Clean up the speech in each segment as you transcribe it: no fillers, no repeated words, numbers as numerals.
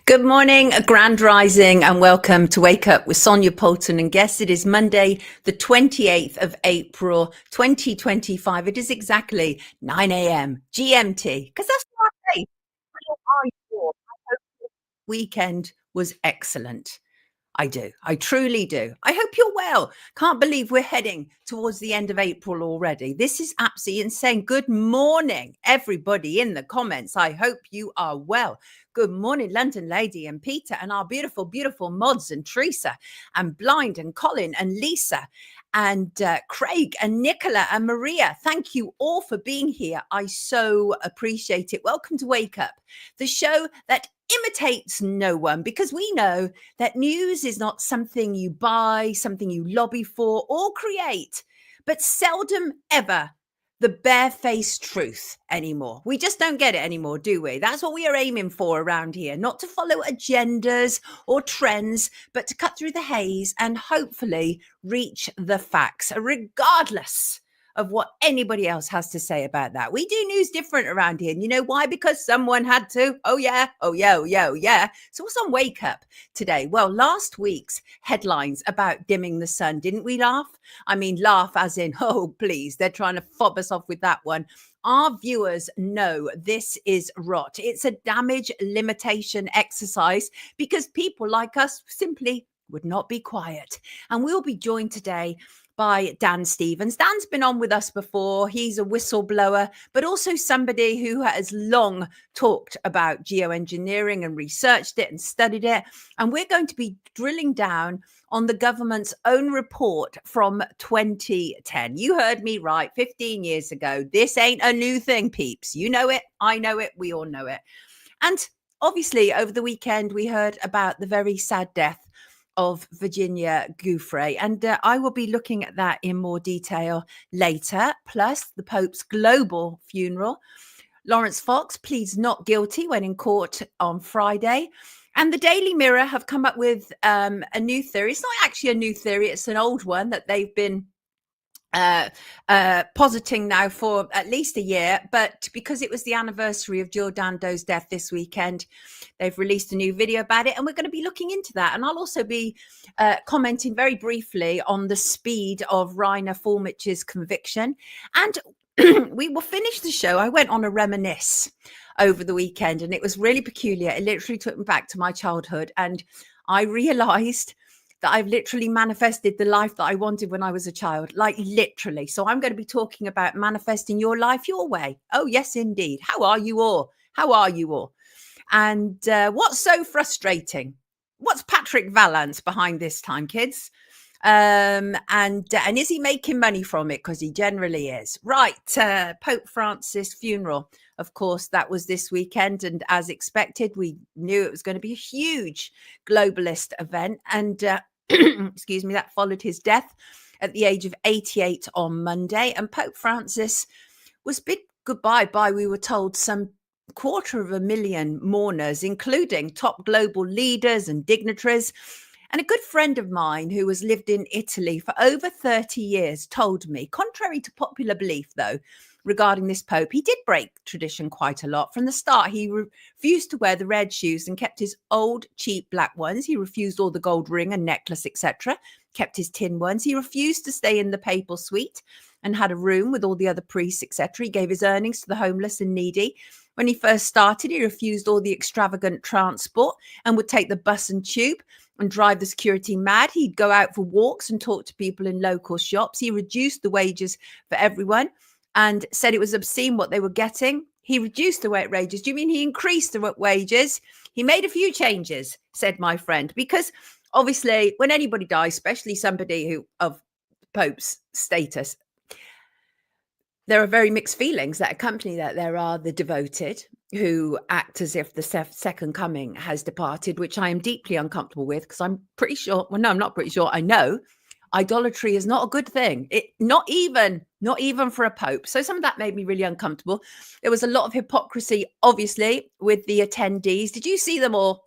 Good morning, a grand rising, and welcome to Wake Up with Sonia Poulton and guests. It is Monday, the 28th of April, 2025. It is exactly 9 a.m. GMT, because that's what I say. How are you all? I hope your weekend was excellent. I do. I truly do. I hope you're well. Can't believe we're heading towards the end of April already. This is absolutely insane. Good morning, everybody in the comments. I hope you are well. Good morning, London Lady and Peter and our beautiful, beautiful mods and Teresa and Blind and Colin and Lisa and Craig and Nicola and Maria. Thank you all for being here. I so appreciate it. Welcome to Wake Up, the show that imitates no one, because we know that news is not something you buy, something you lobby for or create, but seldom ever the barefaced truth anymore. We just don't get it anymore, do we? That's what we are aiming for around here, not to follow agendas or trends, but to cut through the haze and hopefully reach the facts, regardless of what anybody else has to say about that. We do news different around here. And you know why? Because someone had to. Oh, yeah. Oh, yeah. Oh, yeah. Oh, yeah. So what's on Wake Up today? Well, last week's headlines about dimming the sun, didn't we laugh? I mean, laugh as in, oh, please, they're trying to fob us off with that one. Our viewers know this is rot. It's a damage limitation exercise because people like us simply would not be quiet. And we'll be joined today by Dan Stevens. Dan's been on with us before. He's a whistleblower, but also somebody who has long talked about geoengineering and researched it and studied it. And we're going to be drilling down on the government's own report from 2010. You heard me right, 15 years ago. This ain't a new thing, peeps. You know it, I know it, we all know it. And obviously, over the weekend, we heard about the very sad death of Virginia Giuffre, and I will be looking at that in more detail later, plus the Pope's global funeral. Laurence Fox pleads not guilty when in court on Friday. And the Daily Mirror have come up with a new theory. It's not actually a new theory, it's an old one that they've been positing now for at least a year, but because it was the anniversary of Dando's death this weekend, they've released a new video about it, and we're going to be looking into that. And I'll also be commenting very briefly on the speed of Reiner Fuellmich's conviction, and we will finish the show. I went on a reminisce over the weekend, and it was really peculiar. It literally took me back to my childhood, and I realized that I've literally manifested the life that I wanted when I was a child, like literally. So I'm going to be talking about manifesting your life your way. Oh, yes, indeed. How are you all? How are you all? And what's so frustrating? What's Patrick Vallance behind this time, kids? And is he making money from it? Because he generally is. Right. Pope Francis' funeral. Of course, that was this weekend. And as expected, we knew it was going to be a huge globalist event. And excuse me, that followed his death at the age of 88 on Monday. And Pope Francis was bid goodbye by, we were told, some 250,000 mourners, including top global leaders and dignitaries. And a good friend of mine who has lived in Italy for over 30 years told me, contrary to popular belief, though, regarding this Pope, he did break tradition quite a lot. From the start, he refused to wear the red shoes and kept his old, cheap black ones. He refused all the gold ring and necklace, etc., kept his tin ones. He refused to stay in the papal suite and had a room with all the other priests, etc. He gave his earnings to the homeless and needy. When he first started, he refused all the extravagant transport and would take the bus and tube and drive the security mad. He'd go out for walks and talk to people in local shops. He reduced the wages for everyone and said it was obscene what they were getting. He reduced the wages. Do you mean he increased the wages? He made a few changes, said my friend, because obviously when anybody dies, especially somebody who of Pope's status, there are very mixed feelings that accompany that. There are the devoted who act as if the second coming has departed, which I am deeply uncomfortable with, because I'm pretty sure, well, no, I'm not pretty sure, I know idolatry is not a good thing. Not even for a pope. So some of that made me really uncomfortable. There was a lot of hypocrisy, obviously, with the attendees. Did you see them all?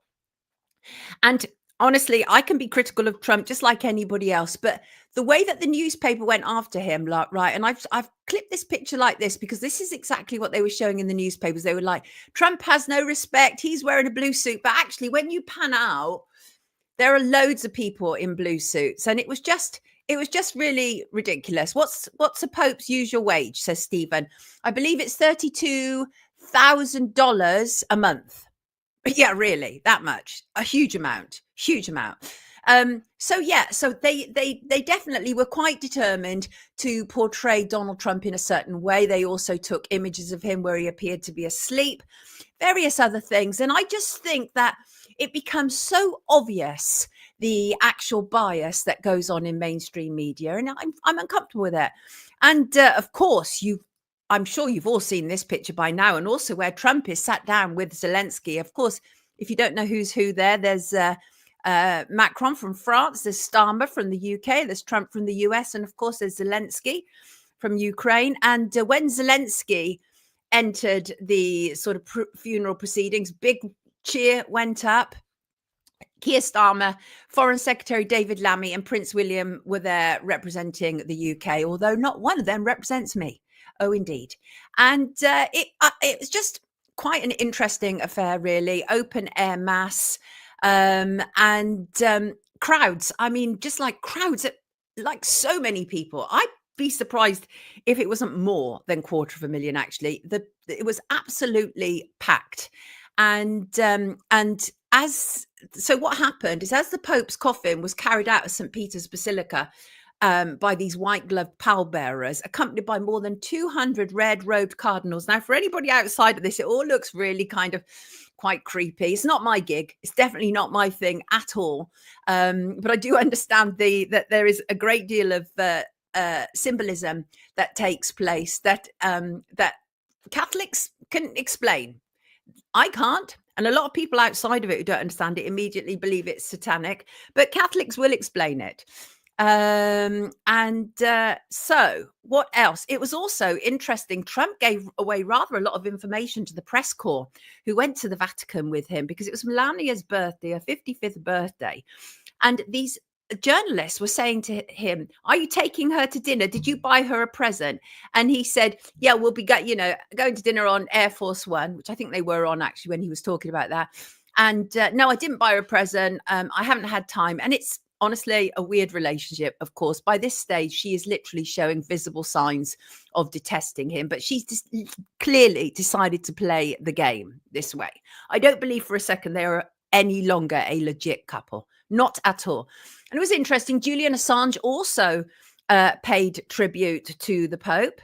And honestly, I can be critical of Trump just like anybody else, but the way that the newspaper went after him, like, right, and I've clipped this picture like this because this is exactly what they were showing in the newspapers. They were like, Trump has no respect, he's wearing a blue suit. But actually, when you pan out, there are loads of people in blue suits, and it was just really ridiculous. What's a Pope's usual wage, says Stephen. I believe it's $32,000 a month. Yeah, really, that much. A huge amount. So they definitely were quite determined to portray Donald Trump in a certain way. They also took images of him where he appeared to be asleep, various other things. And I just think that it becomes so obvious, the actual bias that goes on in mainstream media, and I'm uncomfortable with it. And of course, I'm sure you've all seen this picture by now, and also where Trump is sat down with Zelensky. Of course, if you don't know who's who there's Macron from France, there's Starmer from the UK, there's Trump from the US, and of course there's Zelensky from Ukraine. And when Zelensky entered the sort of funeral proceedings, big cheer went up. Keir Starmer, Foreign Secretary David Lammy, and Prince William were there representing the UK, although not one of them represents me. Oh, indeed. And it was just quite an interesting affair, really. Open air mass and crowds. I mean, just like crowds, like so many people. I'd be surprised if it wasn't more than 250,000, actually. It was absolutely packed. And so what happened is, as the Pope's coffin was carried out of St. Peter's Basilica by these white-gloved pallbearers, accompanied by more than 200 red-robed cardinals. Now, for anybody outside of this, it all looks really kind of quite creepy. It's not my gig. It's definitely not my thing at all. But I do understand that there is a great deal of symbolism that takes place that Catholics can explain. I can't. And a lot of people outside of it who don't understand it immediately believe it's satanic, but Catholics will explain it. So what else? It was also interesting. Trump gave away rather a lot of information to the press corps who went to the Vatican with him, because it was Melania's birthday, her 55th birthday. And these journalists were saying to him, are you taking her to dinner? Did you buy her a present? And he said, yeah, we'll be going to dinner on Air Force One, which I think they were on actually when he was talking about that. And no, I didn't buy her a present. I haven't had time. And it's honestly a weird relationship, of course. By this stage, she is literally showing visible signs of detesting him, but she's just clearly decided to play the game this way. I don't believe for a second they are any longer a legit couple. Not at all. And it was interesting. Julian Assange also paid tribute to the Pope.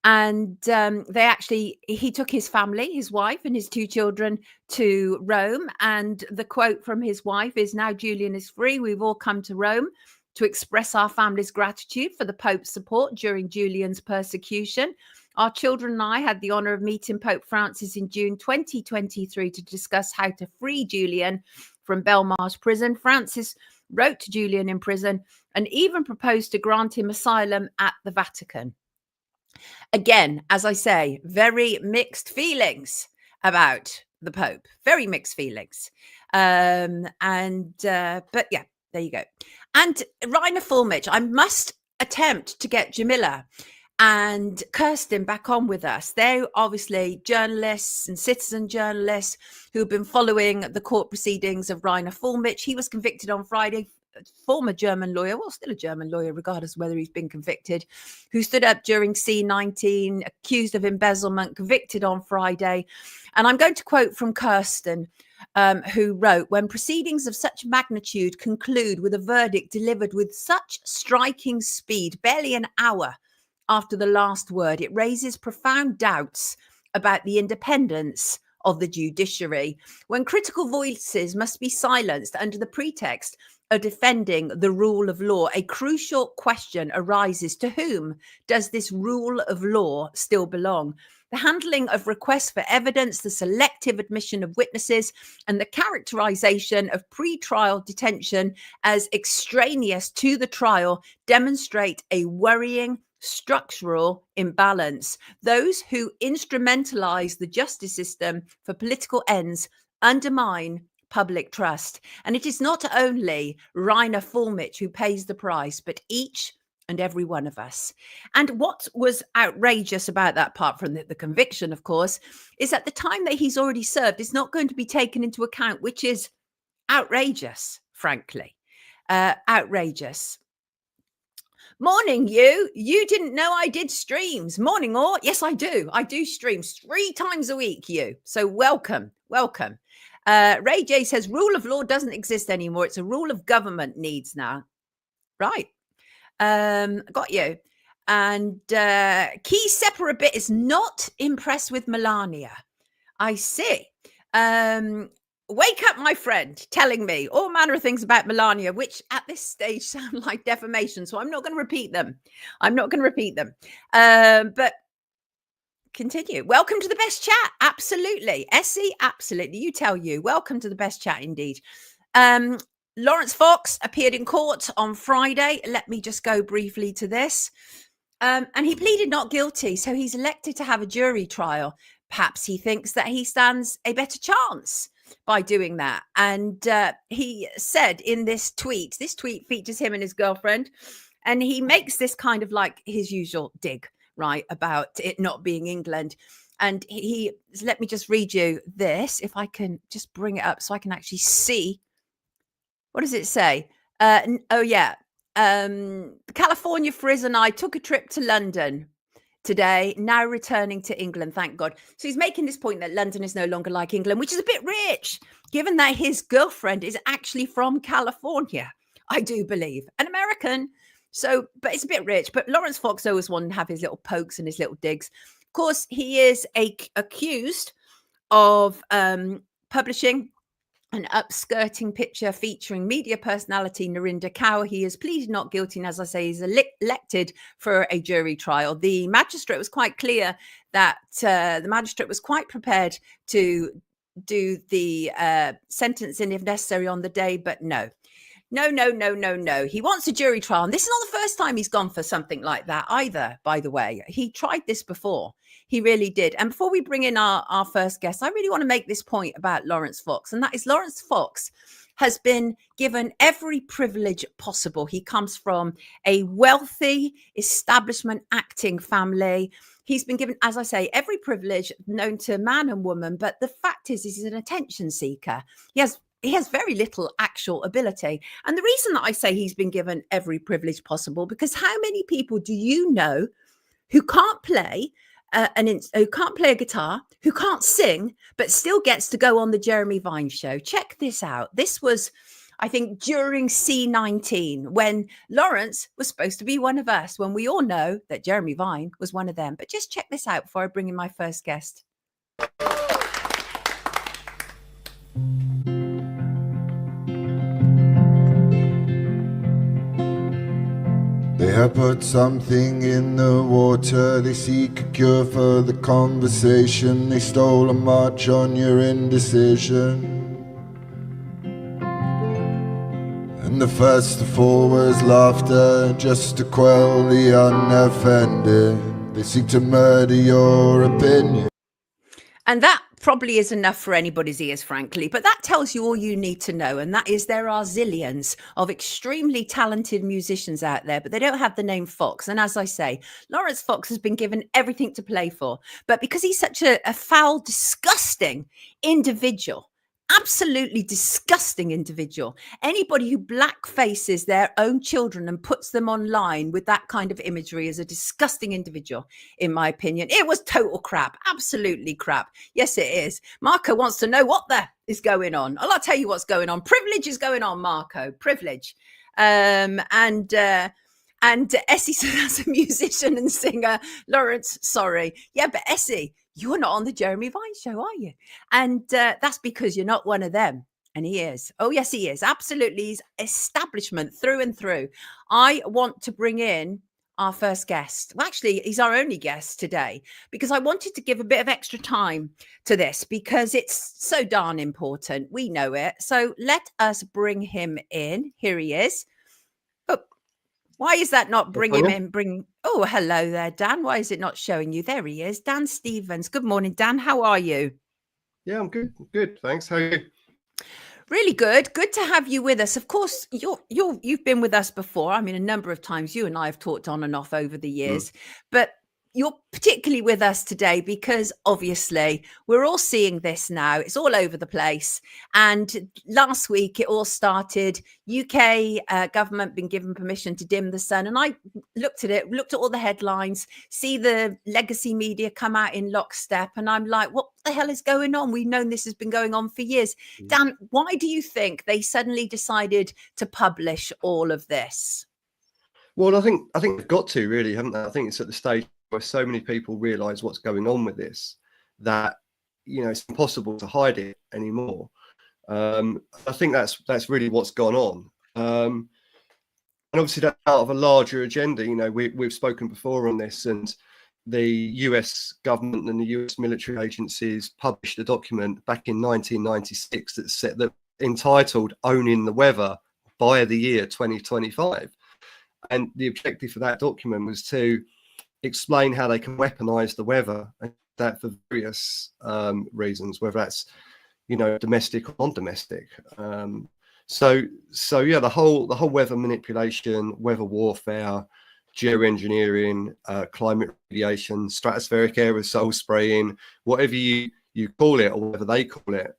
And he took his family, his wife and his 2 children to Rome. And the quote from his wife is, now Julian is free. We've all come to Rome to express our family's gratitude for the Pope's support during Julian's persecution. Our children and I had the honor of meeting Pope Francis in June 2023 to discuss how to free Julian from Belmarsh prison. Francis wrote to Julian in prison and even proposed to grant him asylum at the Vatican. Again, as I say, very mixed feelings about the Pope. Very mixed feelings. But yeah, there you go. And Reiner Fuellmich, I must attempt to get Jamila and Kirsten back on with us. They're obviously journalists and citizen journalists who've been following the court proceedings of Reiner Fuellmich. He was convicted on Friday. Former German lawyer, well, still a German lawyer, regardless of whether he's been convicted, who stood up during C19, accused of embezzlement, convicted on Friday. And I'm going to quote from Kirsten, who wrote, when proceedings of such magnitude conclude with a verdict delivered with such striking speed, barely an hour after the last word, it raises profound doubts about the independence of the judiciary. When critical voices must be silenced under the pretext of defending the rule of law, a crucial question arises: to whom does this rule of law still belong? The handling of requests for evidence, the selective admission of witnesses, and the characterization of pre-trial detention as extraneous to the trial demonstrate a worrying structural imbalance. Those who instrumentalize the justice system for political ends undermine public trust. And it is not only Reiner Fuellmich who pays the price, but each and every one of us. And what was outrageous about that, apart from the conviction, of course, is that the time that he's already served is not going to be taken into account, which is outrageous, frankly. Outrageous. Morning, you. You didn't know I did streams. Morning, all. Yes, I do. I do streams 3 times a week, you. So welcome. Welcome. Ray J says, rule of law doesn't exist anymore. It's a rule of government needs now. Right. Got you. And Key Separabit is not impressed with Melania. I see. Wake up, my friend, telling me all manner of things about Melania, which at this stage sound like defamation. So I'm not going to repeat them. But continue. Welcome to the best chat. Absolutely. Essie, absolutely. You tell you. Welcome to the best chat indeed. Laurence Fox appeared in court on Friday. Let me just go briefly to this. And he pleaded not guilty. So he's elected to have a jury trial. Perhaps he thinks that he stands a better chance by doing that. And he said in this tweet features him and his girlfriend. And he makes this kind of like his usual dig, right, about it not being England. And he let me just read you this, if I can just bring it up so I can actually see. What does it say? California Frizz and I took a trip to London today, now returning to England, thank God. So he's making this point that London is no longer like England, which is a bit rich, given that his girlfriend is actually from California, I do believe, an American. So, but it's a bit rich. But Laurence Fox always wanted to have his little pokes and his little digs. Of course, he is accused of publishing an upskirting picture featuring media personality Narinder Kaur. He has pleaded not guilty, and as I say, he's elected for a jury trial. The magistrate was quite clear that the magistrate was quite prepared to do the sentencing if necessary on the day, but no. He wants a jury trial. And this is not the first time he's gone for something like that either, by the way. He tried this before. He really did. And before we bring in our first guest, I really want to make this point about Laurence Fox. And that is Laurence Fox has been given every privilege possible. He comes from a wealthy establishment acting family. He's been given, as I say, every privilege known to man and woman. But the fact is he's an attention seeker. He has very little actual ability. And the reason that I say he's been given every privilege possible, because how many people do you know who can't play who can't play a guitar, who can't sing, but still gets to go on the Jeremy Vine show? Check this out. This was, I think, during C19, when Laurence was supposed to be one of us, when we all know that Jeremy Vine was one of them. But just check this out before I bring in my first guest. They have put something in the water. They seek a cure for the conversation. They stole a march on your indecision. And the first to fall was laughter, just to quell the unoffended. They seek to murder your opinion. And that probably is enough for anybody's ears, frankly. But that tells you all you need to know. And that is there are zillions of extremely talented musicians out there, but they don't have the name Fox. And as I say, Laurence Fox has been given everything to play for. But because he's such a foul, disgusting individual, absolutely disgusting individual, anybody who blackfaces their own children and puts them online with that kind of imagery is a disgusting individual, in my opinion. It was total crap, absolutely crap. Yes, it is. Marco wants to know what the is going on. I'll tell you what's going on. Privilege is going on, Marco. Privilege. And Essie says, as a musician and singer, Laurence, sorry. Yeah, but Essie, you're not on the Jeremy Vine show, are you? And that's because you're not one of them. And he is. Oh, yes, he is. Absolutely. He's establishment through and through. I want to bring in our first guest. Well, actually, he's our only guest today, because I wanted to give a bit of extra time to this because it's so darn important. We know it. So let us bring him in. Here he is. Why is that not bring him in? Oh, hello there, Dan. Why is it not showing you? There he is, Dan Stevens. Good morning, Dan. How are you? Yeah, I'm good. Good, thanks. How are you? Really good. Good to have you with us. Of course, you've been with us before. I mean, a number of times you and I have talked on and off over the years, but you're particularly with us today because obviously we're all seeing this now. It's all over the place. And last week it all started. UK government been given permission to dim the sun. And I looked at all the headlines, see the legacy media come out in lockstep. And I'm like, what the hell is going on? We've known this has been going on for years. Dan, why do you think they suddenly decided to publish all of this? Well, I think they've got to, really, haven't they? I think it's at the stage where so many people realise what's going on with this that, you know, it's impossible to hide it anymore. I think that's really what's gone on. And obviously that's part of a larger agenda. You know, we've spoken before on this, and the US government and the US military agencies published a document back in 1996 that entitled "Owning the Weather by the Year 2025." And the objective for that document was to explain how they can weaponize the weather, and that for various reasons, whether that's, you know, domestic or non-domestic. So yeah, the whole weather manipulation, weather warfare, geoengineering, climate radiation, stratospheric aerosol spraying, whatever you call it, or whatever they call it,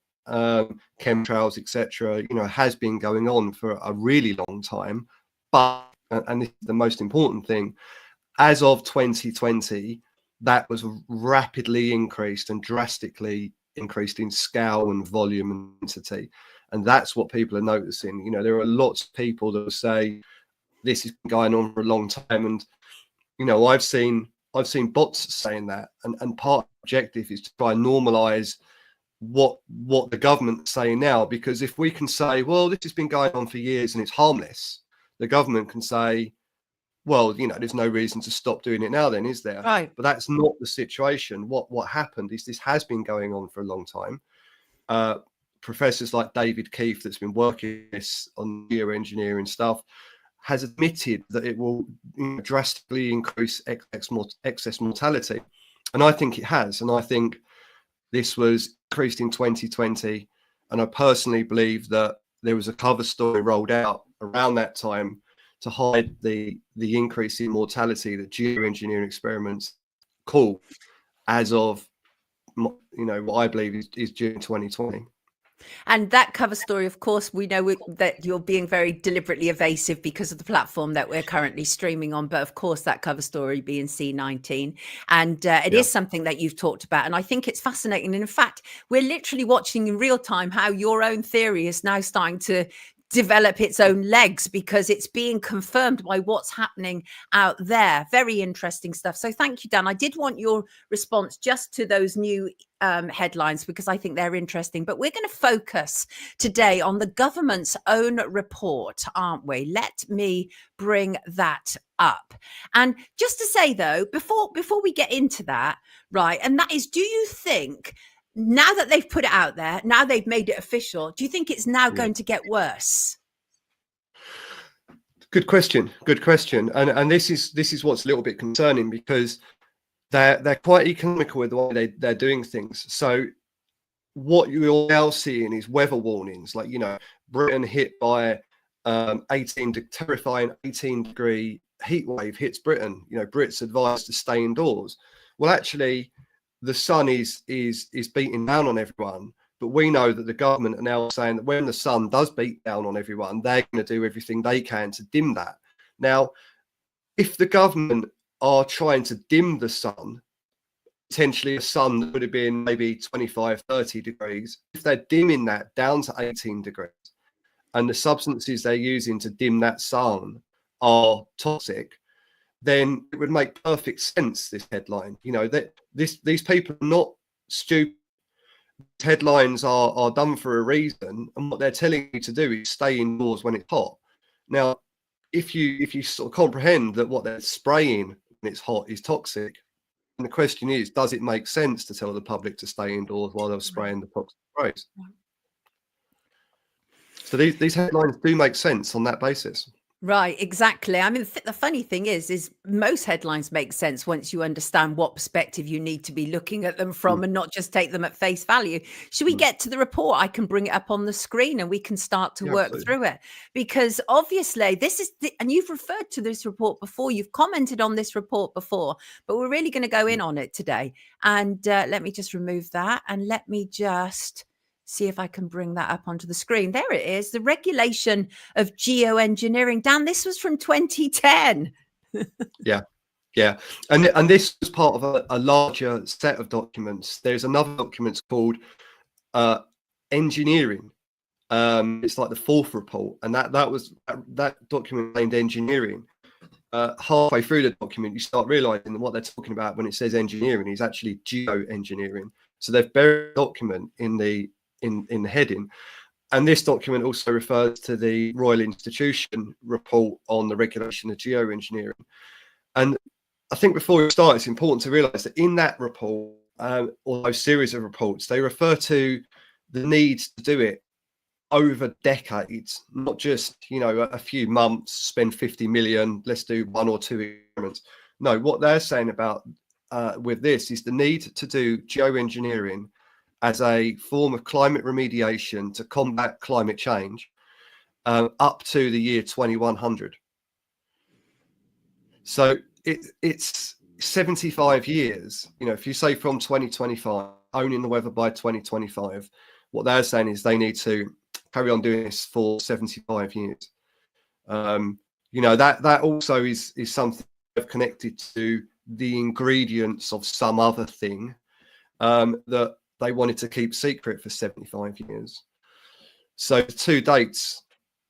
chemtrails, etc., you know, has been going on for a really long time. But, and this is the most important thing, as of 2020, that was rapidly increased and drastically increased in scale and volume and intensity. And that's what people are noticing. You know, there are lots of people that will say this has been going on for a long time. And, you know, I've seen bots saying that. And part of the objective is to try and normalize what the government's saying now. Because if we can say, well, this has been going on for years and it's harmless, the government can say, well, you know, there's no reason to stop doing it now then, is there? Right. But that's not the situation. What happened is this has been going on for a long time. Professors like David Keefe, that's been working this on geoengineering stuff, has admitted that it will, you know, drastically increase excess mortality. And I think it has. And I think this was increased in 2020. And I personally believe that there was a cover story rolled out around that time to hide the increase in mortality that geoengineering experiments cause as of, you know, what I believe is June 2020. And that cover story, of course, we know that you're being very deliberately evasive because of the platform that we're currently streaming on. But of course, that cover story being C19. And it is something that you've talked about. And I think it's fascinating. And in fact, we're literally watching in real time how your own theory is now starting to develop its own legs because it's being confirmed by what's happening out there. Very interesting stuff. So thank you, Dan. I did want your response just to those new headlines because I think they're interesting. But we're going to focus today on the government's own report, aren't we? Let me bring that up. And just to say, though, before we get into that, right, and that is, do you think now that they've put it out there, now they've made it official, do you think it's now going to get worse? Good question. And this is what's a little bit concerning because they're quite economical with the way they're doing things. So what you're now seeing is weather warnings, like, you know, Britain hit by terrifying 18-degree heat wave hits Britain. You know, Brits advised to stay indoors. Well, actually, the sun is beating down on everyone, but we know that the government are now saying that when the sun does beat down on everyone, they're going to do everything they can to dim that. Now, if the government are trying to dim the sun, potentially a sun that would have been maybe 25, 30 degrees, if they're dimming that down to 18 degrees, and the substances they're using to dim that sun are toxic, then it would make perfect sense, this headline. You know, that these people are not stupid. Headlines are done for a reason, and what they're telling you to do is stay indoors when it's hot. Now, if you sort of comprehend that what they're spraying when it's hot is toxic, and the question is, does it make sense to tell the public to stay indoors while they're spraying the toxic sprays? So these headlines do make sense on that basis. Right, exactly. I mean, the funny thing is most headlines make sense once you understand what perspective you need to be looking at them Mm, from and not just take them at face value. Should we mm. get to the report? I can bring it up on the screen and we can start to Yeah, work absolutely. through it. Because obviously, this is, and you've referred to this report before, you've commented on this report before, but we're really going to go Mm. in on it today. And let me just remove that and let me just see if I can bring that up onto the screen. There it is, the regulation of geoengineering. Dan, this was from 2010. Yeah. Yeah, and this was part of a larger set of documents. There's another document called engineering. It's like the fourth report, and that document named engineering. Halfway through the document, you start realizing that what they're talking about when it says engineering is actually geoengineering. So they've buried the document in the heading. And this document also refers to the Royal Institution report on the regulation of geoengineering. And I think before we start, it's important to realise that in that report, or those series of reports, they refer to the need to do it over decades, not just, you know, a few months, spend 50 million, let's do 1 or 2 experiments. No, what they're saying about with this is the need to do geoengineering as a form of climate remediation to combat climate change up to the year 2100. So it's 75 years. You know, if you say from 2025, owning the weather by 2025, what they're saying is they need to carry on doing this for 75 years. You know, that also is something connected to the ingredients of some other thing that they wanted to keep secret for 75 years. So the two dates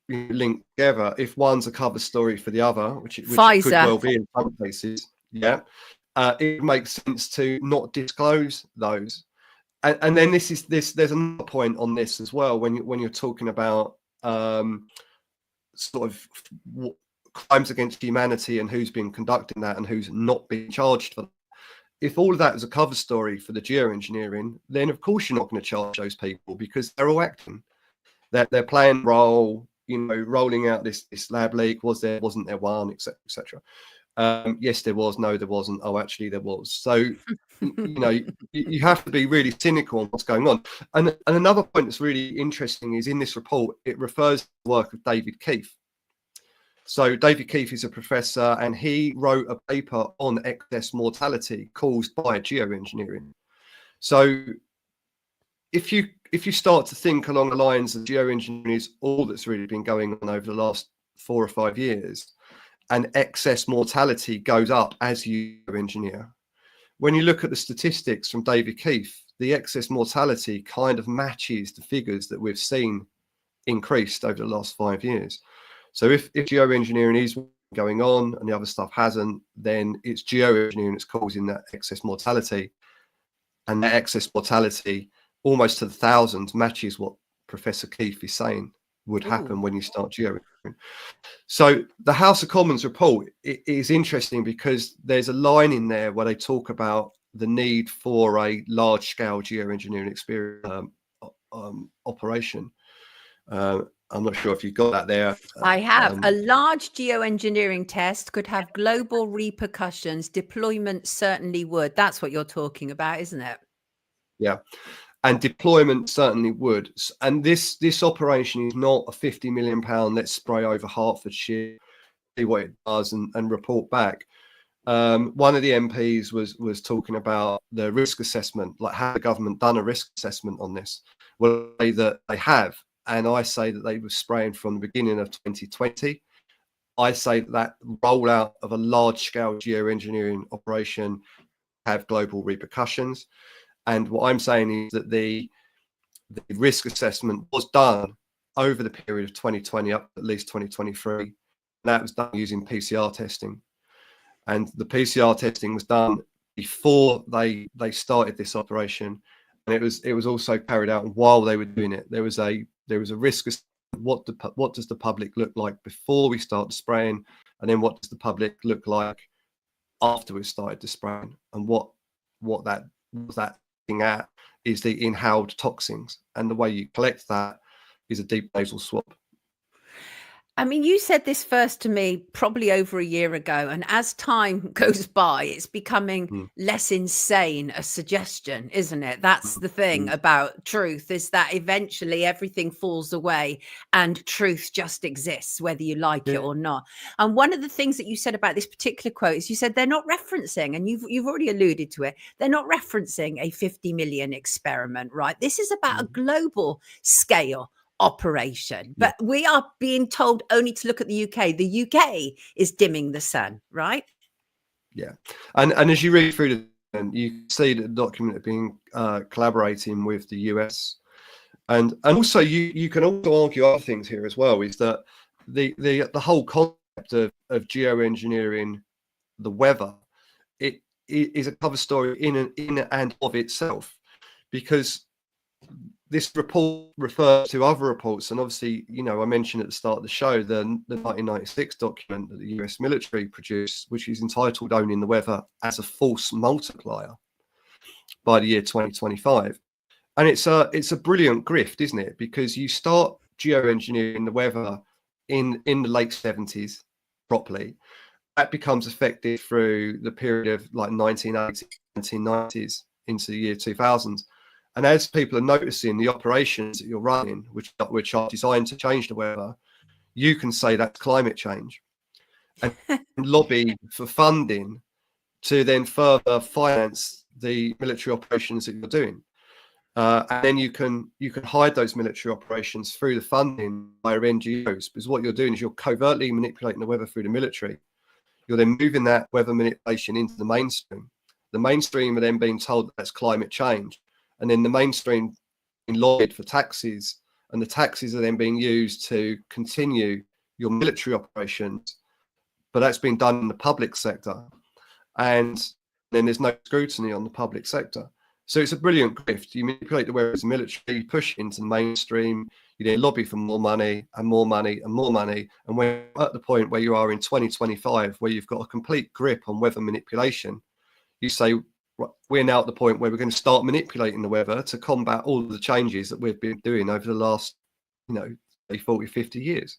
linked together, if one's a cover story for the other, which it could well be in some cases, yeah, it makes sense to not disclose those. And then there's another point on this as well when you're talking about sort of crimes against humanity and who's been conducting that and who's not being charged for that. If all of that is a cover story for the geoengineering, then of course you're not going to charge those people because they're all acting. They're playing role, you know, rolling out this lab leak. Was there, wasn't there one, etc., etc. Yes, there was. No, there wasn't. Oh, actually, there was. So, you know, you have to be really cynical on what's going on. And another point that's really interesting is in this report, it refers to the work of David Keith. So David Keith is a professor, and he wrote a paper on excess mortality caused by geoengineering. So if you start to think along the lines of geoengineering is all that's really been going on over the last 4 or 5 years, and excess mortality goes up as you engineer. When you look at the statistics from David Keith, the excess mortality kind of matches the figures that we've seen increased over the last 5 years. So if geoengineering is going on and the other stuff hasn't, then it's geoengineering that's causing that excess mortality. And that excess mortality, almost to the thousands, matches what Professor Keith is saying would happen when you start geoengineering. So the House of Commons report is interesting because there's a line in there where they talk about the need for a large-scale geoengineering operation. I'm not sure if you got that there. I have. A large geoengineering test could have global repercussions. Deployment certainly would. That's what you're talking about, isn't it? Yeah. And deployment certainly would. And this operation is not a £50 million, let's spray over Hertfordshire, see what it does and report back. One of the MPs was talking about the risk assessment, like have the government done a risk assessment on this? Well, that they have. And I say that they were spraying from the beginning of 2020. I say that rollout of a large-scale geoengineering operation have global repercussions. And what I'm saying is that the risk assessment was done over the period of 2020 up to at least 2023. And that was done using PCR testing. And the PCR testing was done before they started this operation. And it was also carried out while they were doing it. There was a risk assessment. What does the public look like before we start spraying? And then what does the public look like after we've started the spraying? And what that thing at is the inhaled toxins, and the way you collect that is a deep nasal swab. I mean, you said this first to me probably over a year ago, and as time goes by, it's becoming Mm, less insane a suggestion, isn't it? That's mm, the thing mm. about truth, is that eventually everything falls away and truth just exists, whether you like it Yeah, or not. And one of the things that you said about this particular quote is you said they're not referencing, and you've already alluded to it, they're not referencing a 50 million experiment, right? This is about a mm, global scale operation, yeah, but we are being told only to look at the UK. The UK is dimming the sun, right? yeah. And as you read through the document, you can see that the document are being collaborating with the US, and also you can also argue other things here as well. Is that the whole concept of geoengineering the weather, it is a cover story in and of itself, because this report refers to other reports, and obviously, you know, I mentioned at the start of the show the 1996 document that the US military produced, which is entitled "Owning the Weather as a Force Multiplier" by the year 2025, and it's a brilliant grift, isn't it? Because you start geoengineering the weather in the late 70s properly. That becomes effective through the period of like 1980s, 1990s into the year 2000. And as people are noticing the operations that you're running, which are designed to change the weather, you can say that's climate change and lobby for funding to then further finance the military operations that you're doing. And then you can hide those military operations through the funding via NGOs, because what you're doing is you're covertly manipulating the weather through the military. You're then moving that weather manipulation into the mainstream. The mainstream are then being told that's climate change. And then the mainstream being lobbied for taxes, and the taxes are then being used to continue your military operations. But that's being done in the public sector. And then there's no scrutiny on the public sector. So it's a brilliant grift. You manipulate the weather as a military, you push it into the mainstream, you then lobby for more money and more money and more money. And when at the point where you are in 2025, where you've got a complete grip on weather manipulation, you say, right, we're now at the point where we're going to start manipulating the weather to combat all of the changes that we've been doing over the last, 40, 50 years.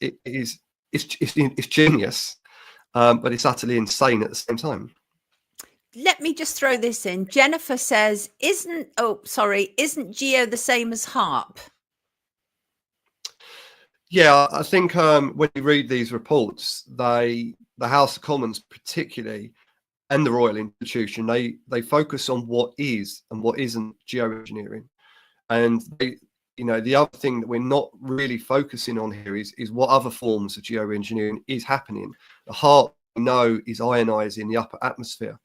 It's genius, but it's utterly insane at the same time. Let me just throw this in. Jennifer says, isn't geo the same as HARP? Yeah, I think when you read these reports, the House of Commons particularly, and the Royal Institution, they focus on what is and what isn't geoengineering. And the other thing that we're not really focusing on here is what other forms of geoengineering is happening. The HARP, we know, is ionizing the upper atmosphere.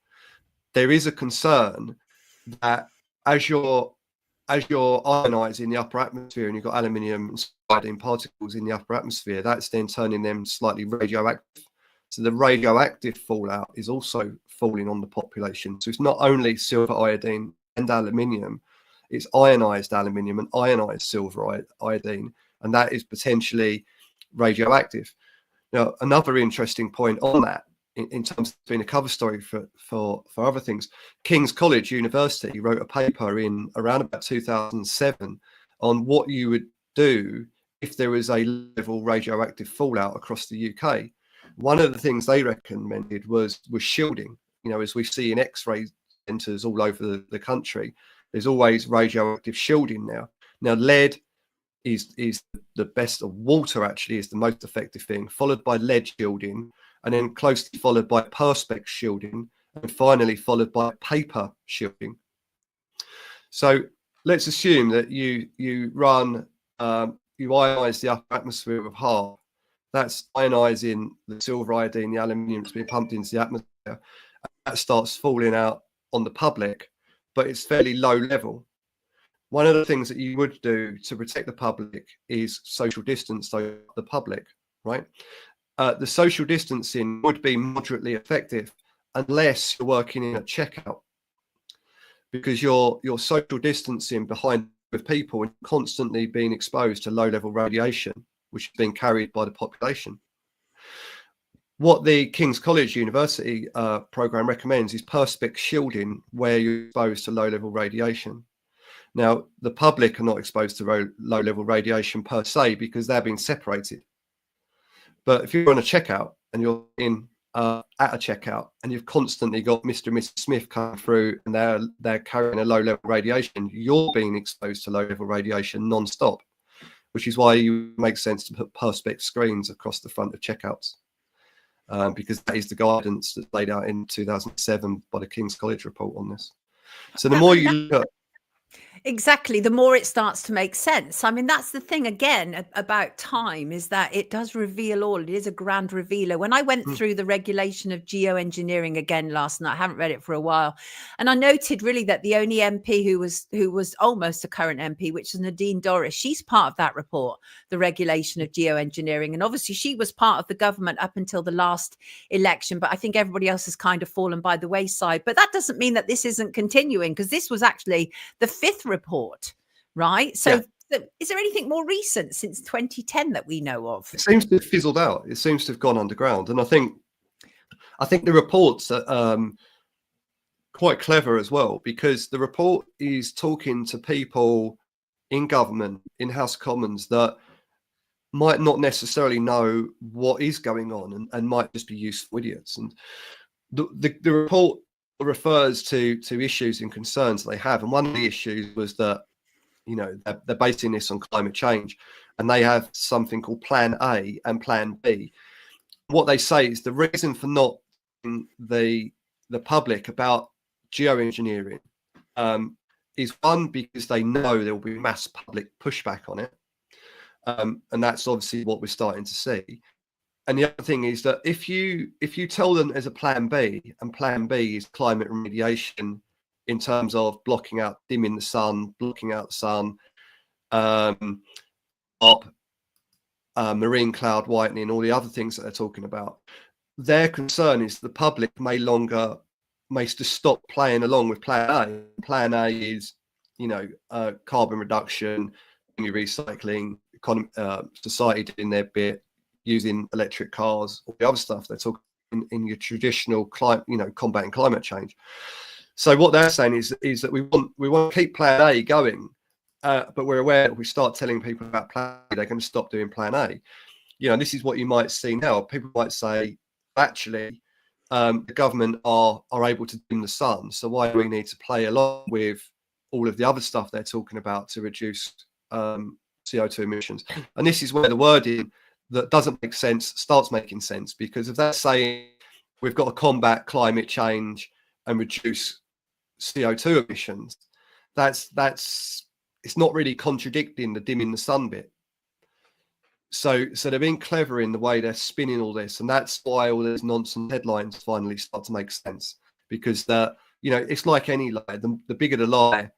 There is a concern that as you're ionizing the upper atmosphere and you've got aluminium and iodine particles in the upper atmosphere, that's then turning them slightly radioactive. So the radioactive fallout is also falling on the population. So it's not only silver, iodine, and aluminium, it's ionized aluminium and ionized silver, iodine, and that is potentially radioactive. Now, another interesting point on that, in terms of being a cover story for other things, King's College University wrote a paper in around about 2007 on what you would do if there was a level radioactive fallout across the UK. One of the things they recommended was shielding. As we see in X-ray centres all over the country, there's always radioactive shielding now. Now, lead is the best, of water actually is the most effective thing, followed by lead shielding, and then closely followed by perspex shielding, and finally followed by paper shielding. So let's assume that you ionize the upper atmosphere with HARP. That's ionizing the silver, iodine, the aluminium that's being pumped into the atmosphere. That starts falling out on the public, but it's fairly low level. One of the things that you would do to protect the public is social distance the public, right? The social distancing would be moderately effective unless you're working in a checkout, because you're social distancing behind with people and constantly being exposed to low-level radiation, which is being carried by the population. What the King's College University program recommends is perspex shielding, where you're exposed to low-level radiation. Now, the public are not exposed to low-level radiation per se because they're being separated. But if you're on a checkout and you're in at a checkout and you've constantly got Mr. and Mrs. Smith coming through and they're carrying a low-level radiation, you're being exposed to low-level radiation non-stop, which is why it makes sense to put perspex screens across the front of checkouts, because that is the guidance that's laid out in 2007 by the King's College report on this. So the more you look at Exactly. The more it starts to make sense. I mean, that's the thing again about time, is that it does reveal all. It is a grand revealer. When I went through the regulation of geoengineering again last night, I haven't read it for a while, and I noted really that the only MP who was almost a current MP, which is Nadine Dorries, she's part of that report, the regulation of geoengineering. And obviously she was part of the government up until the last election, but I think everybody else has kind of fallen by the wayside. But that doesn't mean that this isn't continuing, because this was actually the 5th report, right? So is there anything more recent since 2010 that we know of? It seems to have fizzled out. It seems to have gone underground. And I think the reports are quite clever as well, because the report is talking to people in government, in House of Commons, that might not necessarily know what is going on and might just be useful idiots. And the report refers to issues and concerns they have, and one of the issues was that, you know, they're basing this on climate change, and they have something called Plan A and Plan B. What they say is the reason for not the public about geoengineering is, one, because they know there will be mass public pushback on it, and that's obviously what we're starting to see. And the other thing is that if you tell them there's a Plan B, and Plan B is climate remediation in terms of blocking out, dimming the sun, blocking out the sun, marine cloud whitening, all the other things that they're talking about, their concern is the public may just stop playing along with Plan A. Plan A is, you know, carbon reduction, recycling, society doing their bit, using electric cars, all the other stuff they're talking in your traditional combating climate change. So what they're saying is that we want to keep Plan A going, but we're aware that if we start telling people about Plan A, they're going to stop doing Plan A. You know, this is what you might see now. People might say, actually, the government are able to dim the sun, so why do we need to play along with all of the other stuff they're talking about to reduce CO2 emissions? And this is where the wording that doesn't make sense starts making sense, because if they're saying we've got to combat climate change and reduce CO2 emissions, it's not really contradicting the dimming the sun bit. So they're being clever in the way they're spinning all this, and that's why all those nonsense headlines finally start to make sense, because it's like any lie. The bigger the lie,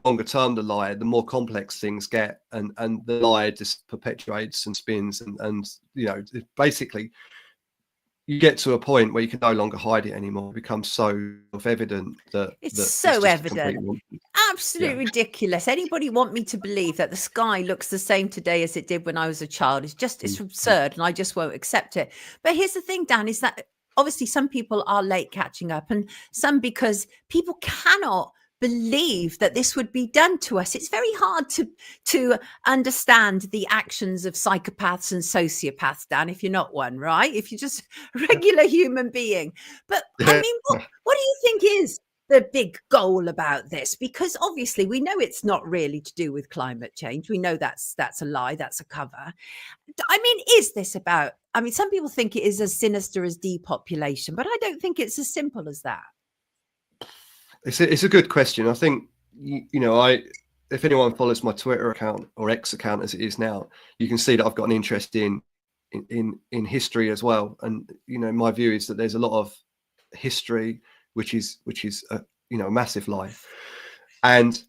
longer term the lie, the more complex things get, and the lie just perpetuates and spins, and you know, basically you get to a point where you can no longer hide it anymore. It becomes so evident that it's so evident, absolutely ridiculous. Anybody want me to believe that the sky looks the same today as it did when I was a child? It's absurd, and I just won't accept it. But here's the thing, Dan, is that obviously some people are late catching up, and some because people cannot believe that this would be done to us. It's very hard to understand the actions of psychopaths and sociopaths, Dan, if you're not one, right? If you're just a regular human being. But I mean, what do you think is the big goal about this? Because obviously we know it's not really to do with climate change. We know that's a lie, that's a cover. I mean, is this about, I mean, some people think it is as sinister as depopulation, but I don't think it's as simple as that. It's a good question. I think, you know, if anyone follows my Twitter account, or X account as it is now, you can see that I've got an interest in history as well. And, you know, my view is that there's a lot of history which is a massive lie, and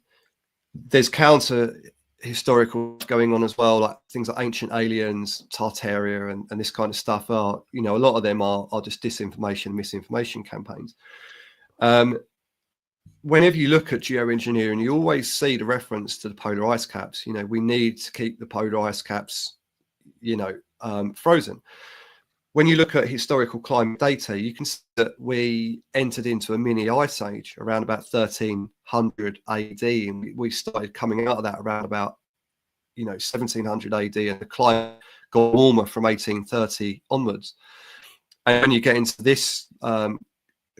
there's counter historical going on as well, like things like ancient aliens, Tartaria, and this kind of stuff are, you know, a lot of them are just disinformation, misinformation campaigns. Whenever you look at geoengineering, you always see the reference to the polar ice caps. You know, we need to keep the polar ice caps, you know, frozen. when you look at historical climate data, you can see that we entered into a mini ice age around about 1300 AD, and we started coming out of that around about 1700 AD, and the climate got warmer from 1830 onwards. And when you get into this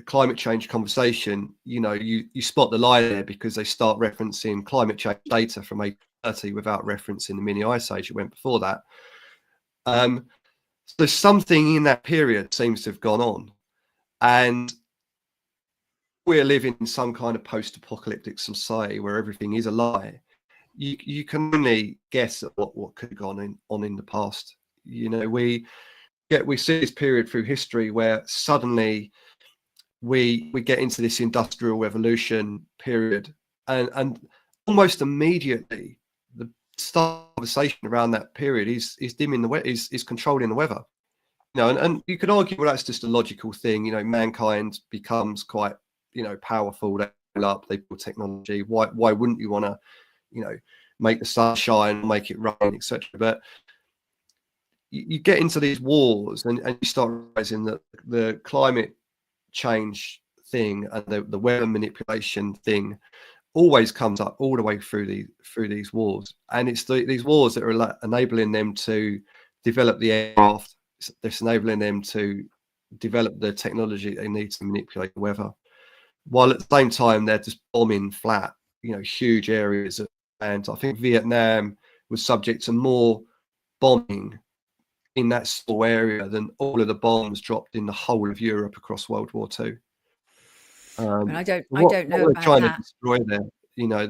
climate change conversation, you spot the lie there, because they start referencing climate change data from 1830 without referencing the mini ice age that went before that. So something in that period seems to have gone on, and we're living in some kind of post-apocalyptic society where everything is a lie. You can only guess at what could have gone on in the past. We see this period through history where suddenly we get into this industrial revolution period, and almost immediately the conversation around that period is dimming the weather, is controlling the weather. And you could argue, well, that's just a logical thing. Mankind becomes quite powerful. They build technology. Why wouldn't you want to make the sun shine, make it rain, etc.? But you get into these wars, and you start realizing that the climate change thing and the weather manipulation thing always comes up all the way through these wars. And it's these wars that are enabling them to develop the aircraft. It's enabling them to develop the technology they need to manipulate the weather, while at the same time they're just bombing flat, huge areas. And I think Vietnam was subject to more bombing in that small area than all of the bombs dropped in the whole of Europe across World War II. I don't know about trying that. to destroy there.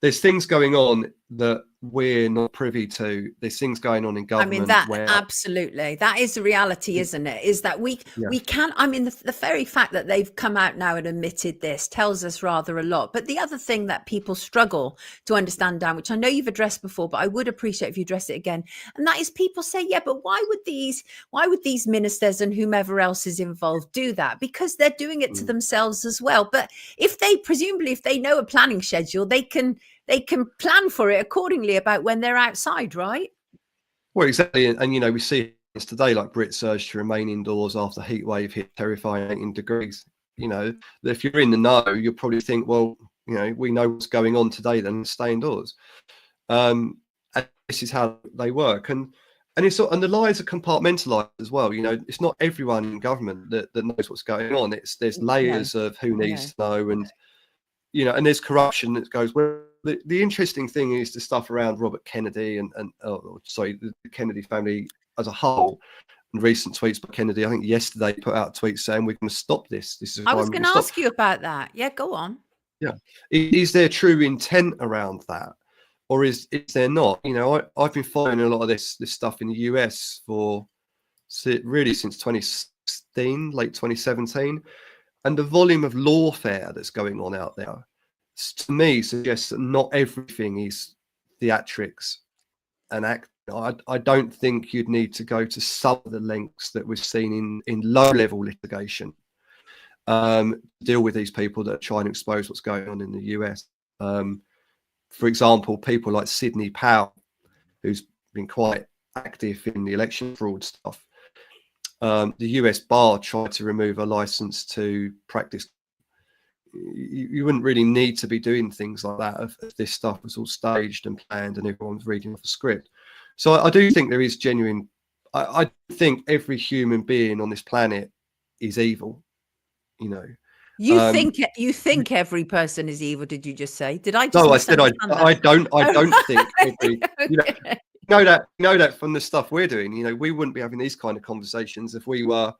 There's things going on that we're not privy to. There's things going on in government. Absolutely, that is the reality, isn't it? Is that we can't. The very fact that they've come out now and admitted this tells us rather a lot. But the other thing that people struggle to understand, Dan, which I know you've addressed before, but I would appreciate if you address it again, and that is people say, yeah, but why would these ministers and whomever else is involved do that? Because they're doing it to themselves as well. But if they know a planning schedule, they can plan for it accordingly about when they're outside, right? Well, exactly. And we see this today, like Brits urged to remain indoors after heat wave hit terrifying 18 degrees. If you're in the know, you'll probably think, well, we know what's going on today, then stay indoors. And this is how they work. And the lies are compartmentalized as well. It's not everyone in government that knows what's going on. There's layers of who needs to know, and and there's corruption that goes. Well, the interesting thing is the stuff around Robert Kennedy and the Kennedy family as a whole. And recent tweets by Kennedy, I think yesterday, put out tweets saying we're going to stop this. I was going to ask you about that. Yeah, go on. Yeah, is there true intent around that, or is there not? I've been following a lot of this stuff in the US for really since 2016, late 2017. And the volume of lawfare that's going on out there, to me, suggests that not everything is theatrics and act. I don't think you'd need to go to some of the lengths that we've seen in low-level litigation deal with these people that are trying to expose what's going on in the US. For example, people like Sidney Powell, who's been quite active in the election fraud stuff. The US bar tried to remove a license to practice. You wouldn't really need to be doing things like that if this stuff was all staged and planned and everyone's reading off a script. So I do think there is genuine. I think every human being on this planet is evil. You think every person is evil? Did you just say? Did I just? No, I said I don't. I don't think every. Okay. Know that from the stuff we're doing. We wouldn't be having these kind of conversations if we were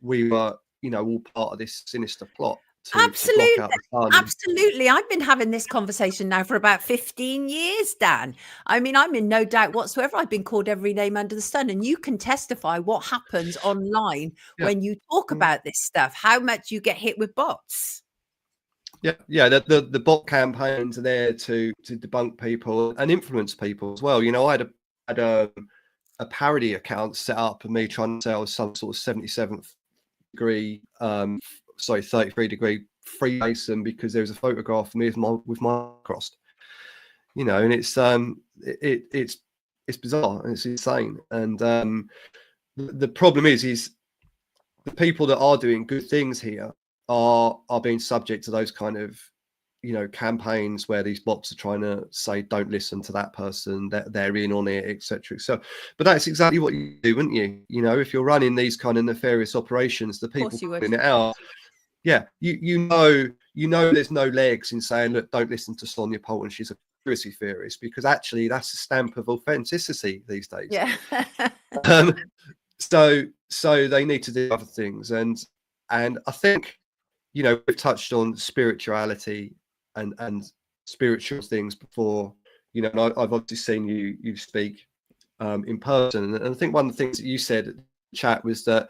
all part of this sinister plot. Absolutely. I've been having this conversation now for about 15 years, Dan. I'm in no doubt whatsoever. I've been called every name under the sun, and you can testify what happens online when you talk about this stuff, how much you get hit with bots. Yeah. The bot campaigns are there to debunk people and influence people as well. I had a parody account set up of me trying to sell some sort of 77th degree 33 degree Freemason because there was a photograph of me with my crossed, and it's bizarre and it's insane. And the problem is the people that are doing good things here are being subject to those kind of, you know, campaigns where these bots are trying to say, don't listen to that person, that they're in on it, etc. So, but that's exactly what you do, wouldn't you? You know, if you're running these kind of nefarious operations, the people putting it out, yeah, you know there's no legs in saying, look, don't listen to Sonia Poulton, she's a conspiracy theorist, because actually that's a stamp of authenticity these days. Yeah. So they need to do other things, and I think, you know, we've touched on spirituality and spiritual things before, you know, and I've obviously seen you speak in person, and I think one of the things that you said in the chat was that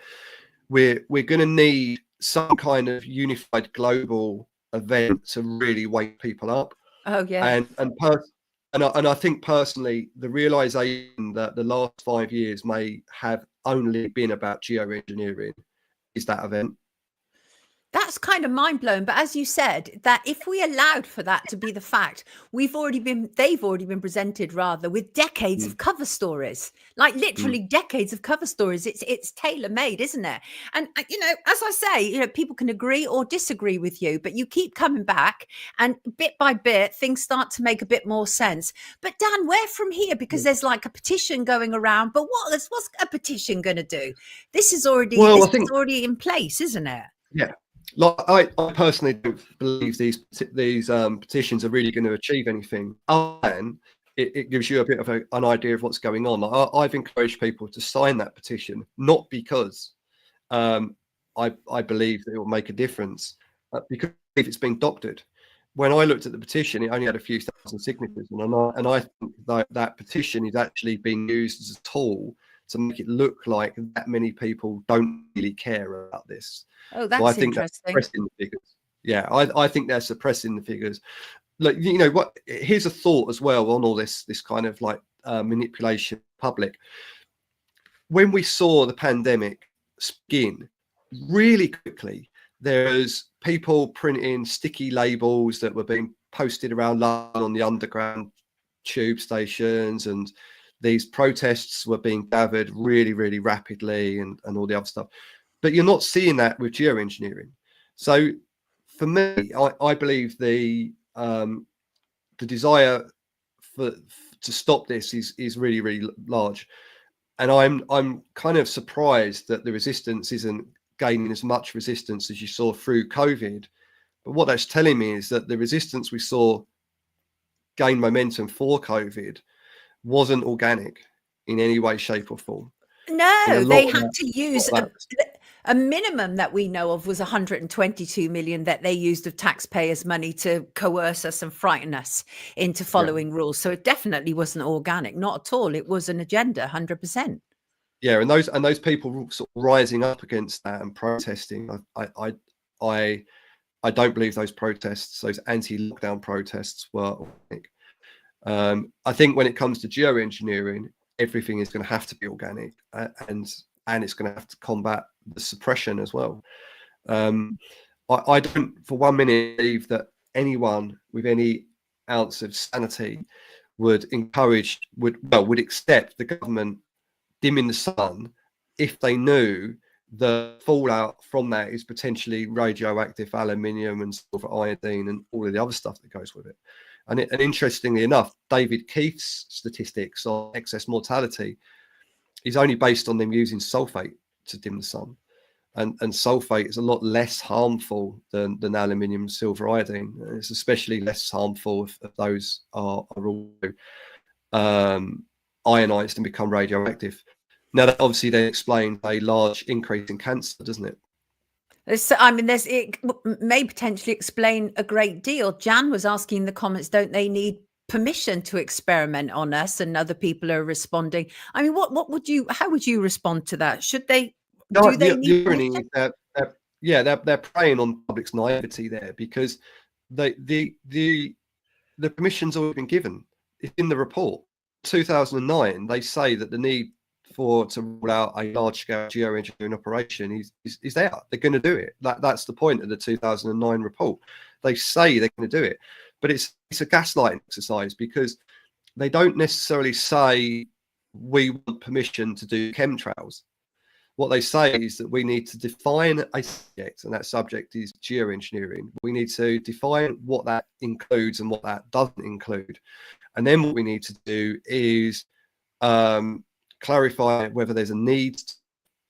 we're going to need some kind of unified global event to really wake people up. Oh yeah. And I think personally, the realization that the last 5 years may have only been about geoengineering is that event. That's kind of mind blowing. But as you said, that if we allowed for that to be the fact, they've already been presented rather with decades of cover stories, like literally decades of cover stories. It's tailor made, isn't it? And, you know, as I say, you know, people can agree or disagree with you, but you keep coming back and bit by bit, things start to make a bit more sense. But Dan, where from here? Because there's like a petition going around, but what's a petition going to do? This is already, is already in place, isn't it? Yeah. Like I personally don't believe these petitions are really going to achieve anything, and it gives you a bit of an idea of what's going on. I've encouraged people to sign that petition, not because I believe that it will make a difference, because if it's been doctored. When I looked at the petition, it only had a few thousand signatures, and I think that petition is actually being used as a tool to make it look like that many people don't really care about this. Oh, that's interesting. That's suppressing the figures. Yeah, I think they're suppressing the figures. Look, you know what? Here's a thought as well on all this kind of like manipulation of the public. When we saw the pandemic begin, really quickly, there's people printing sticky labels that were being posted around London on the underground tube stations, and these protests were being gathered really, really rapidly, and all the other stuff. But you're not seeing that with geoengineering. So for me, I believe the desire to stop this is really, really large. And I'm kind of surprised that the resistance isn't gaining as much resistance as you saw through COVID. But what that's telling me is that the resistance we saw gain momentum for COVID wasn't organic in any way, shape or form. No, they had to use a minimum that we know of was 122 million that they used of taxpayers' money to coerce us and frighten us into following rules. So it definitely wasn't organic, not at all. It was an agenda, 100%. Yeah, and those people sort of rising up against that and protesting, I don't believe those protests, those anti-lockdown protests, were organic. I think when it comes to geoengineering, everything is going to have to be organic, and it's going to have to combat the suppression as well. I don't for 1 minute believe that anyone with any ounce of sanity would accept the government dimming the sun if they knew the fallout from that is potentially radioactive aluminium and silver iodine and all of the other stuff that goes with it. And interestingly enough, David Keith's statistics on excess mortality is only based on them using sulfate to dim the sun. And sulfate is a lot less harmful than aluminium and silver iodine. It's especially less harmful if those are all ionized and become radioactive. Now, that obviously then explains a large increase in cancer, doesn't it? It may potentially explain a great deal. Jan was asking in the comments, don't they need permission to experiment on us? And other people are responding. I mean, how would you respond to that? Should they? Do they need permission? They're preying on public's naivety there, because the permission's already been given. It's in the report. 2009, they say that the need to roll out a large-scale geoengineering operation is there. They're going to do it. That's the point of the 2009 report. They say they're going to do it, but it's a gaslighting exercise, because they don't necessarily say we want permission to do chemtrails. what they say is that we need to define a subject, and that subject is geoengineering. We need to define what that includes and what that doesn't include. And then what we need to do is clarify whether there's a need,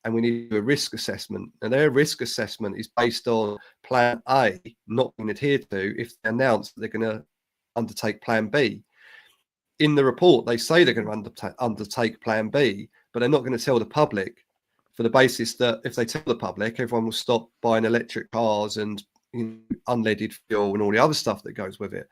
and we need to do a risk assessment. And their risk assessment is based on plan A not being adhered to if they announce that they're going to undertake plan B. In the report, they say they're going to undertake plan B, but they're not going to tell the public, for the basis that if they tell the public, everyone will stop buying electric cars and unleaded fuel and all the other stuff that goes with it.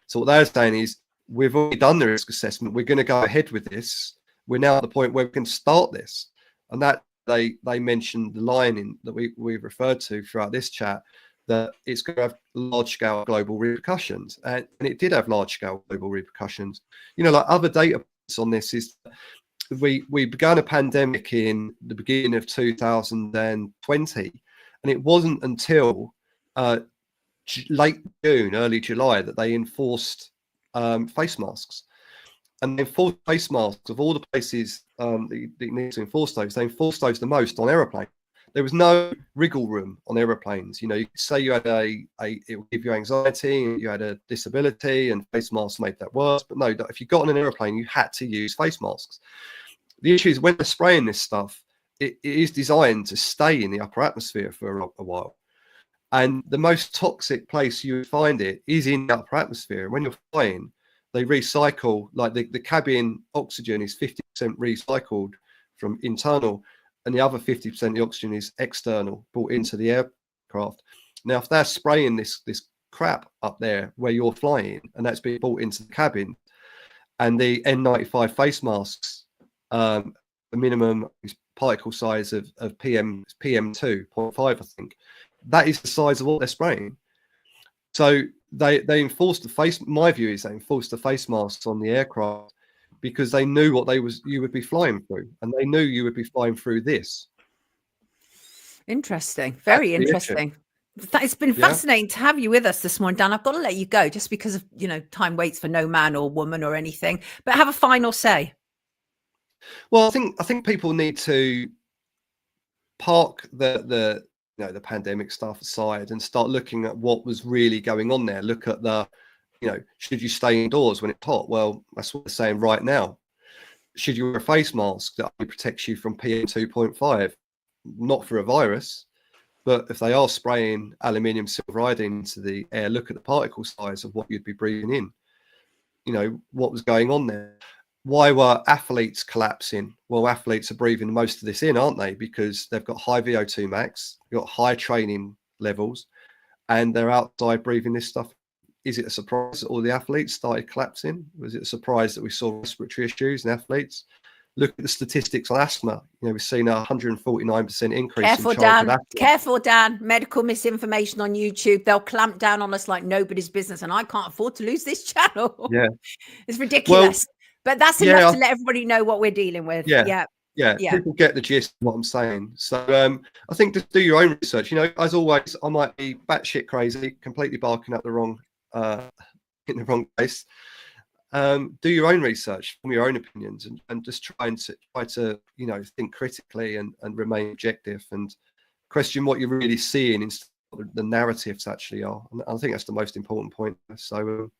So what they're saying is, we've already done the risk assessment. We're going to go ahead with this. We're now at the point where we can start this. And that they mentioned the line in that we've referred to throughout this chat, that it's going to have large-scale global repercussions. And it did have large-scale global repercussions. Like other data points on this is we began a pandemic in the beginning of 2020, and it wasn't until late June, early July that they enforced face masks. And they enforced face masks of all the places that you need to enforce those. They enforced those the most on aeroplanes. There was no wriggle room on aeroplanes. You could say you had it would give you anxiety, you had a disability, and face masks made that worse. But no, if you got on an aeroplane, you had to use face masks. The issue is when they're spraying this stuff, it is designed to stay in the upper atmosphere for a while. And the most toxic place you would find it is in the upper atmosphere. When you're flying, they recycle, like the cabin oxygen is 50% recycled from internal, and the other 50% of the oxygen is external, brought into the aircraft. Now, if they're spraying this crap up there where you're flying, and that's being brought into the cabin, and the N95 face masks, the minimum particle size of PM2.5, I think, that is the size of what they're spraying. So they enforced the face. My view is they enforced the face masks on the aircraft because they knew what you would be flying through, and they knew you would be flying through this. Interesting, very interesting. It's been fascinating to have you with us this morning, Dan. I've got to let you go just because of time waits for no man or woman or anything. But have a final say. Well, I think people need to park the pandemic stuff aside and start looking at what was really going on there. Look at should you stay indoors when it's hot? Well, that's what they're saying right now. Should you wear a face mask that only protects you from PM2.5? Not for a virus, but if they are spraying aluminium silver iodine into the air, look at the particle size of what you'd be breathing in. What was going on there? Why were athletes collapsing? Well, athletes are breathing most of this in, aren't they? Because they've got high VO2 max, they've got high training levels, and they're outside breathing this stuff. Is it a surprise that all the athletes started collapsing? Was it a surprise that we saw respiratory issues in athletes? Look at the statistics on asthma. We've seen a 149% increase in childhood asthma. Careful, Dan. Medical misinformation on YouTube. They'll clamp down on us like nobody's business, and I can't afford to lose this channel. Yeah. It's ridiculous. But that's enough to let everybody know what we're dealing with. Yeah. People get the gist of what I'm saying. So I think just do your own research. As always, I might be batshit crazy, completely barking up the wrong in the wrong place. Do your own research, form your own opinions, and just try to think critically and remain objective and question what you're really seeing instead of what the narratives actually are. And I think that's the most important point. So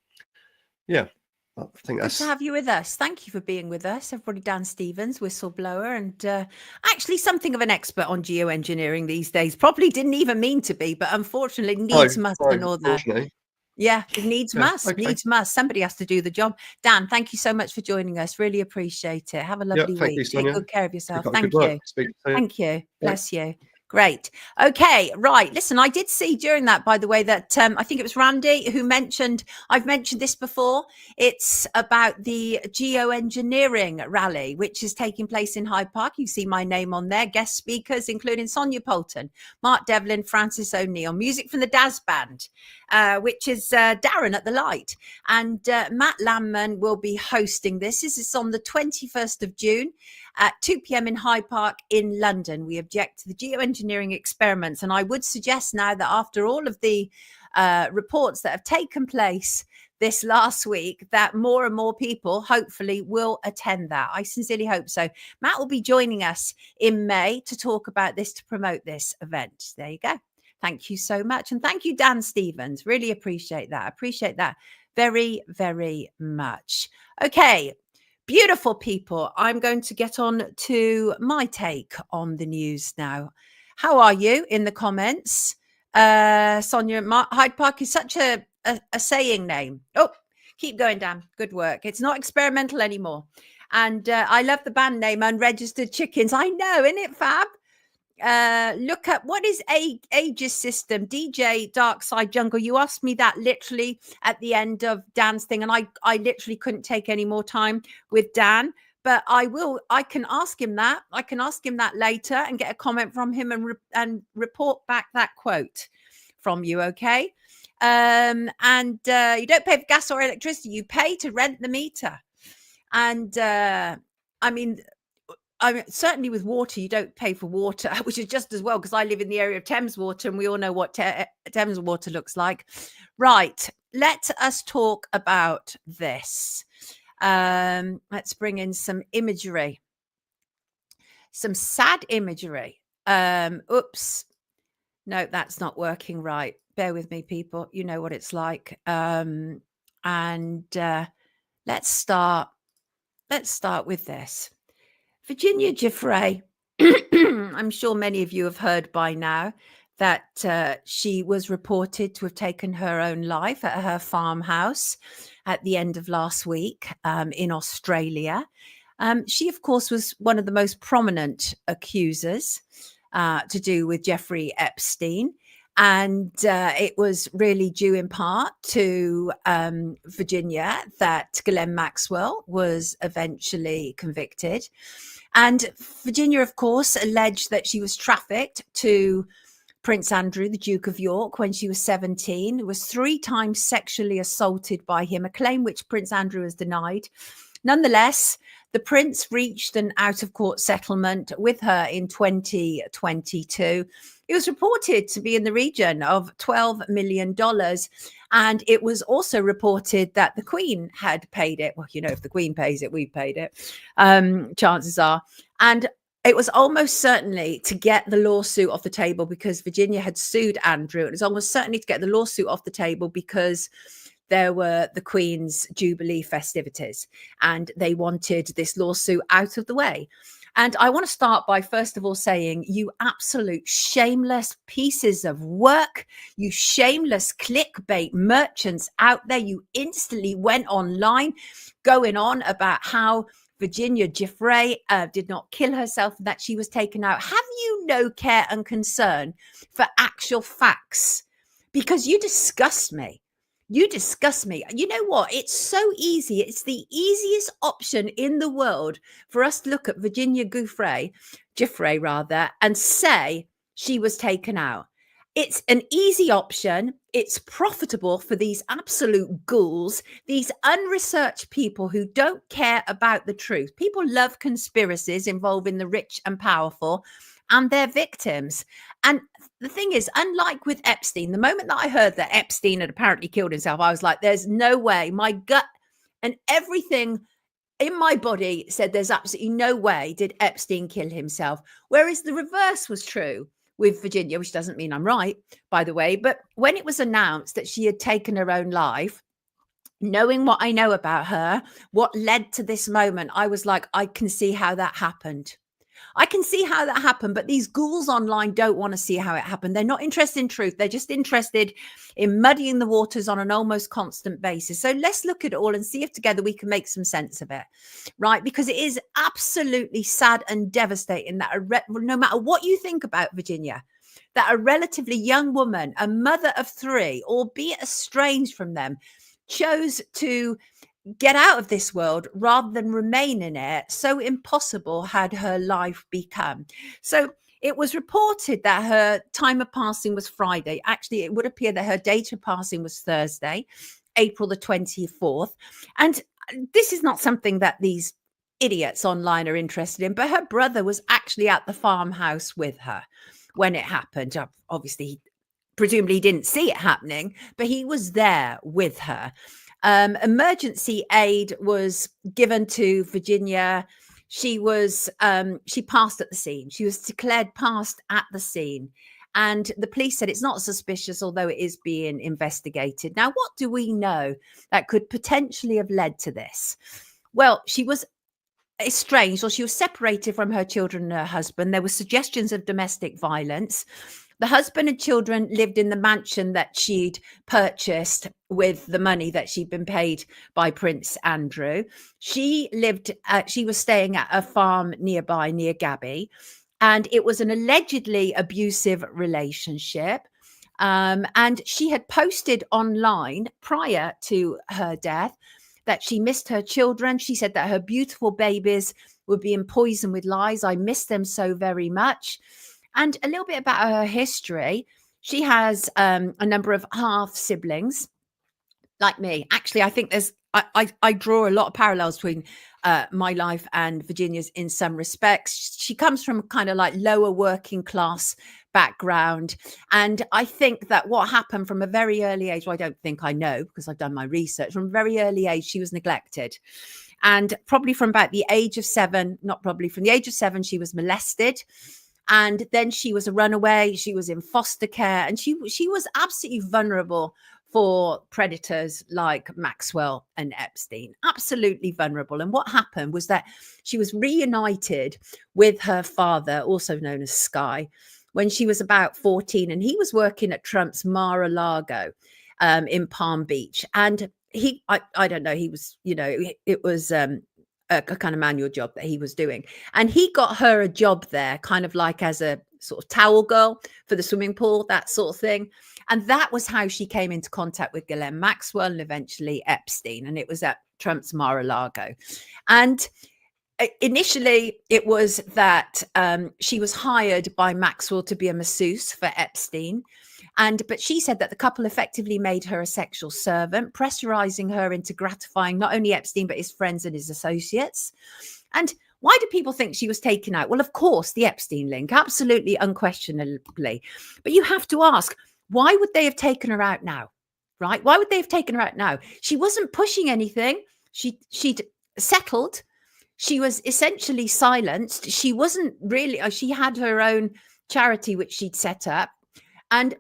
I think that's good to have you with us. Thank you for being with us, everybody. Dan Stevens, whistleblower, and actually something of an expert on geoengineering these days. Probably didn't even mean to be, but unfortunately must and all that. Yeah, it needs must. Okay. Needs must. Somebody has to do the job. Dan, thank you so much for joining us. Really appreciate it. Have a lovely week. You, Sonia. Take good care of yourself. Thank you. Thank you. Bless you. Great. Okay. Right. Listen, I did see during that, by the way, that I think it was Randy who mentioned, I've mentioned this before. It's about the geoengineering rally, which is taking place in Hyde Park. You see my name on there. Guest speakers, including Sonia Poulton, Mark Devlin, Francis O'Neill, music from the Daz Band, which is Darren at the Light. And Matt Lamman will be hosting this. This is on the 21st of June. At 2 p.m. in Hyde Park in London. We object to the geoengineering experiments. And I would suggest now that after all of the reports that have taken place, this last week that more and more people hopefully will attend that. I sincerely hope so. Matt will be joining us in May to talk about this, to promote this event. There you go. Thank you so much. And thank you, Dan Stevens. Really appreciate that. Appreciate that very, very much. Okay. Beautiful people. I'm going to get on to my take on the news now. How are you in the comments? Sonia, Hyde Park is such a saying name. Oh, keep going, Dan. Good work. It's not experimental anymore. And I love the band name, Unregistered Chickens. I know, isn't it fab? Look at what is Aegis System, DJ Dark Side Jungle. You asked me that literally at the end of Dan's thing, and I literally couldn't take any more time with Dan. But I can ask him that. I can ask him that later and get a comment from him and report back that quote from you, okay? You don't pay for gas or electricity. You pay to rent the meter. And I mean, certainly with water, you don't pay for water, which is just as well, because I live in the area of Thames Water, and we all know what Thames Water looks like. Right. Let us talk about this. Let's bring in some imagery, some sad imagery. Oops. No, that's not working right. Bear with me, people. You know what it's like. Let's start with this. Virginia Giuffre, I'm sure many of you have heard by now that she was reported to have taken her own life at her farmhouse at the end of last week in Australia. She, of course, was one of the most prominent accusers to do with Jeffrey Epstein. And it was really due in part to Virginia that Ghislaine Maxwell was eventually convicted. And Virginia, of course, alleged that she was trafficked to Prince Andrew, the Duke of York, when she was 17, was 3 times sexually assaulted by him, a claim which Prince Andrew has denied. Nonetheless, the prince reached an out-of-court settlement with her in 2022. It was reported to be in the region of $12 million. And it was also reported that the Queen had paid it. Well, you know, if the Queen pays it, we paid it, chances are. And it was almost certainly to get the lawsuit off the table because Virginia had sued Andrew. It was almost certainly to get the lawsuit off the table because there were the Queen's Jubilee festivities and they wanted this lawsuit out of the way. And I want to start by, first of all, saying you absolute shameless pieces of work, you shameless clickbait merchants out there, you instantly went online going on about how Virginia Giuffre did not kill herself, that she was taken out. Have you no care and concern for actual facts? Because you disgust me. You disgust me. You know what? It's so easy. It's the easiest option in the world for us to look at Virginia Giuffre, and say she was taken out. It's an easy option. It's profitable for these absolute ghouls, these unresearched people who don't care about the truth. People love conspiracies involving the rich and powerful and their victims. And the thing is, unlike with Epstein, the moment that I heard that Epstein had apparently killed himself, I was like, there's no way. My gut and everything in my body said there's absolutely no way did Epstein kill himself. Whereas the reverse was true with Virginia, which doesn't mean I'm right, by the way. But when it was announced that she had taken her own life, knowing what I know about her, what led to this moment, I was like, I can see how that happened. I can see how that happened, but these ghouls online don't want to see how it happened. They're not interested in truth. They're just interested in muddying the waters on an almost constant basis. So let's look at it all and see if together we can make some sense of it, right? Because it is absolutely sad and devastating that no matter what you think about Virginia, that a relatively young woman, a mother of 3, albeit estranged from them, chose to get out of this world rather than remain in it. So impossible had her life become. So it was reported that her time of passing was Friday. Actually, it would appear that her date of passing was Thursday, April the 24th. And this is not something that these idiots online are interested in, but her brother was actually at the farmhouse with her when it happened. Obviously, presumably he didn't see it happening, but he was there with her. Emergency aid was given to Virginia. She passed at the scene. She was declared passed at the scene. And the police said it's not suspicious, although it is being investigated. Now, what do we know that could potentially have led to this? Well, she was estranged, or she was separated from her children and her husband. There were suggestions of domestic violence. The husband and children lived in the mansion that she'd purchased with the money that she'd been paid by Prince Andrew. She was staying at a farm nearby, near Gabby, and it was an allegedly abusive relationship. And she had posted online prior to her death that she missed her children. She said that her beautiful babies were being poisoned with lies. I miss them so very much. And a little bit about her history. She has a number of half siblings like me. Actually, I think I draw a lot of parallels between my life and Virginia's in some respects. She comes from kind of like lower working class background. And I think that what happened from a very early age, well, I don't think, I know because I've done my research, from a very early age, she was neglected. And probably from about the age of 7, from the age of 7, she was molested. And then she was a runaway. She was in foster care, and she was absolutely vulnerable for predators like Maxwell and Epstein, absolutely vulnerable. And what happened was that she was reunited with her father, also known as Sky, when she was about 14, and he was working at Trump's Mar-a-Lago in Palm Beach. And I don't know, he was, it was a kind of manual job that he was doing. And he got her a job there, kind of like as a sort of towel girl for the swimming pool, that sort of thing. And that was how she came into contact with Ghislaine Maxwell and eventually Epstein. And it was at Trump's Mar-a-Lago. And initially, it was that she was hired by Maxwell to be a masseuse for Epstein. But she said that the couple effectively made her a sexual servant, pressurizing her into gratifying not only Epstein, but his friends and his associates. And why do people think she was taken out? Well, of course, the Epstein link, absolutely, unquestionably. But you have to ask, why would they have taken her out now? Right? Why would they have taken her out now? She wasn't pushing anything. She'd settled. She was essentially silenced. She wasn't really, she had her own charity, which she'd set up. And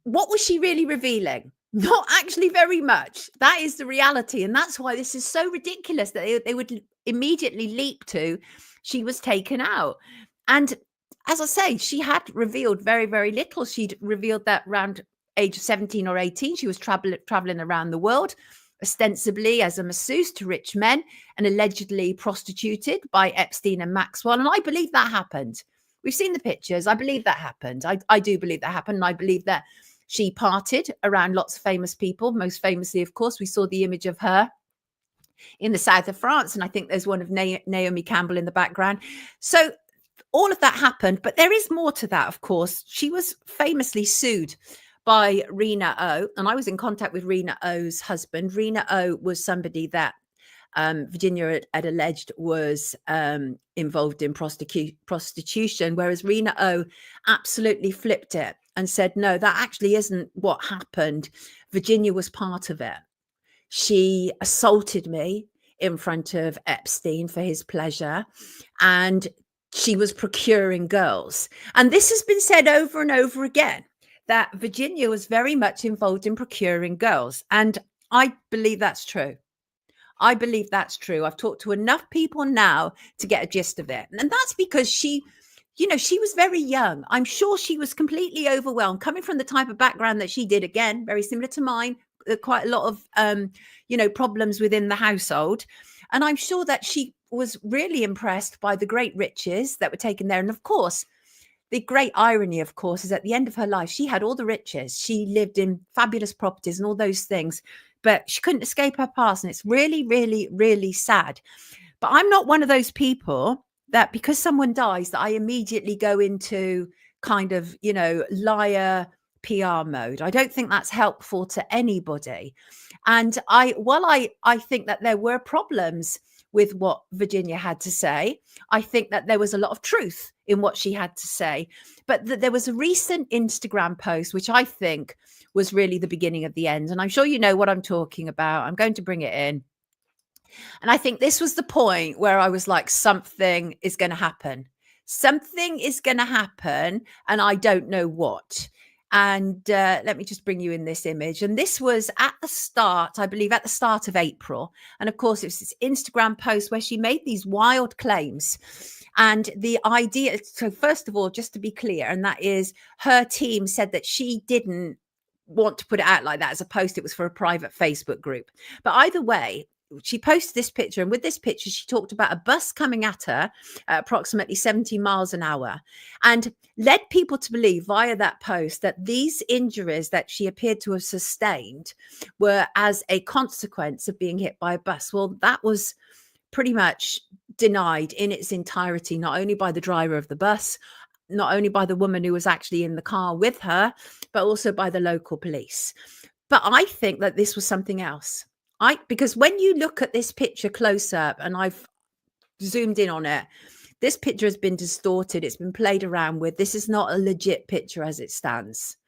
what was she really revealing? Not actually very much. That is the reality. And that's why this is so ridiculous that they would immediately leap to she was taken out. And as I say, she had revealed very, very little. She'd revealed that around age 17 or 18, she was traveling around the world, ostensibly as a masseuse to rich men and allegedly prostituted by Epstein and Maxwell. And I believe that happened. We've seen the pictures. I believe that happened. I do believe that happened. And I believe that she parted around lots of famous people. Most famously, of course, we saw the image of her in the south of France. And I think there's one of Naomi Campbell in the background. So all of that happened. But there is more to that, of course. She was famously sued by Reiner O. And I was in contact with Reiner O's husband. Reiner O was somebody that Virginia had alleged was involved in prostitution, whereas Reiner O absolutely flipped it and said, no, that actually isn't what happened. Virginia was part of it. She assaulted me in front of Epstein for his pleasure, and she was procuring girls. And this has been said over and over again, that Virginia was very much involved in procuring girls. And I believe that's true. I believe that's true. I've talked to enough people now to get a gist of it. And that's because she was very young. I'm sure she was completely overwhelmed, coming from the type of background that she did. Again, very similar to mine, quite a lot of, problems within the household. And I'm sure that she was really impressed by the great riches that were taken there. And of course, the great irony, of course, is at the end of her life, she had all the riches. She lived in fabulous properties and all those things, but she couldn't escape her past. And it's really, really, really sad. But I'm not one of those people that because someone dies, that I immediately go into kind of, liar PR mode. I don't think that's helpful to anybody. And while I think that there were problems with what Virginia had to say, I think that there was a lot of truth in what she had to say. But there was a recent Instagram post, which I think was really the beginning of the end. And I'm sure you know what I'm talking about. I'm going to bring it in. And I think this was the point where I was like, something is going to happen. Something is going to happen. And I don't know what. And let me just bring you in this image. And this was at the start, I believe, at the start of April. And of course, it was this Instagram post where she made these wild claims. And the idea, so first of all, just to be clear, and that is her team said that she didn't want to put it out like that as a post. It was for a private Facebook group. But either way, she posted this picture, and with this picture, she talked about a bus coming at her at approximately 70 miles an hour and led people to believe via that post that these injuries that she appeared to have sustained were as a consequence of being hit by a bus. Well, that was pretty much denied in its entirety, not only by the driver of the bus, not only by the woman who was actually in the car with her, but also by the local police. But I think that this was something else. Because when you look at this picture close up, and I've zoomed in on it, this picture has been distorted. It's been played around with. This is not a legit picture as it stands.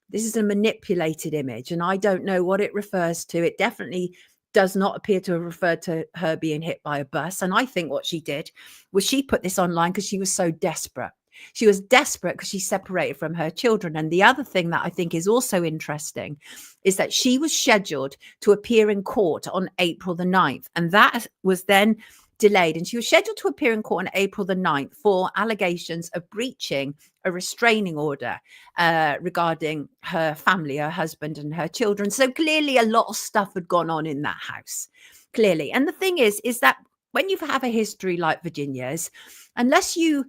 This is a manipulated image, and I don't know what it refers to. It definitely does not appear to have referred to her being hit by a bus. And I think what she did was she put this online because she was so desperate. She was desperate because she's separated from her children. And the other thing that I think is also interesting is that she was scheduled to appear in court on April the 9th. And that was then delayed. And she was scheduled to appear in court on April the 9th for allegations of breaching a restraining order regarding her family, her husband and her children. So clearly a lot of stuff had gone on in that house, clearly. And the thing is that when you have a history like Virginia's, unless you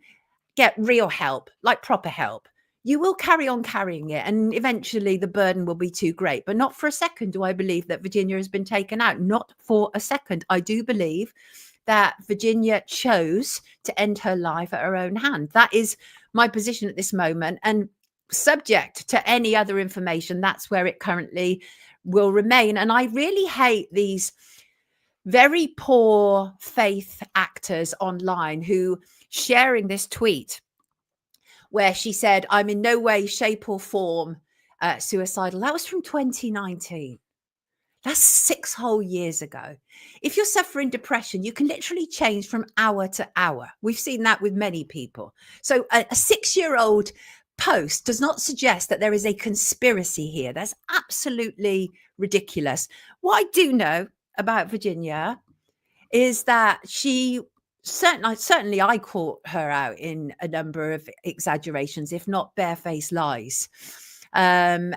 get real help, like proper help, you will carry on carrying it. And eventually the burden will be too great. But not for a second do I believe that Virginia has been taken out. Not for a second. I do believe that Virginia chose to end her life at her own hand. That is my position at this moment. And subject to any other information, that's where it currently will remain. And I really hate these very poor faith actors online who sharing this tweet where she said, I'm in no way, shape or form suicidal. That was from 2019. That's 6 whole years ago. If you're suffering depression, you can literally change from hour to hour. We've seen that with many people. So a 6-year-old post does not suggest that there is a conspiracy here. That's absolutely ridiculous. What I do know about Virginia is that she certainly I caught her out in a number of exaggerations, if not barefaced lies. And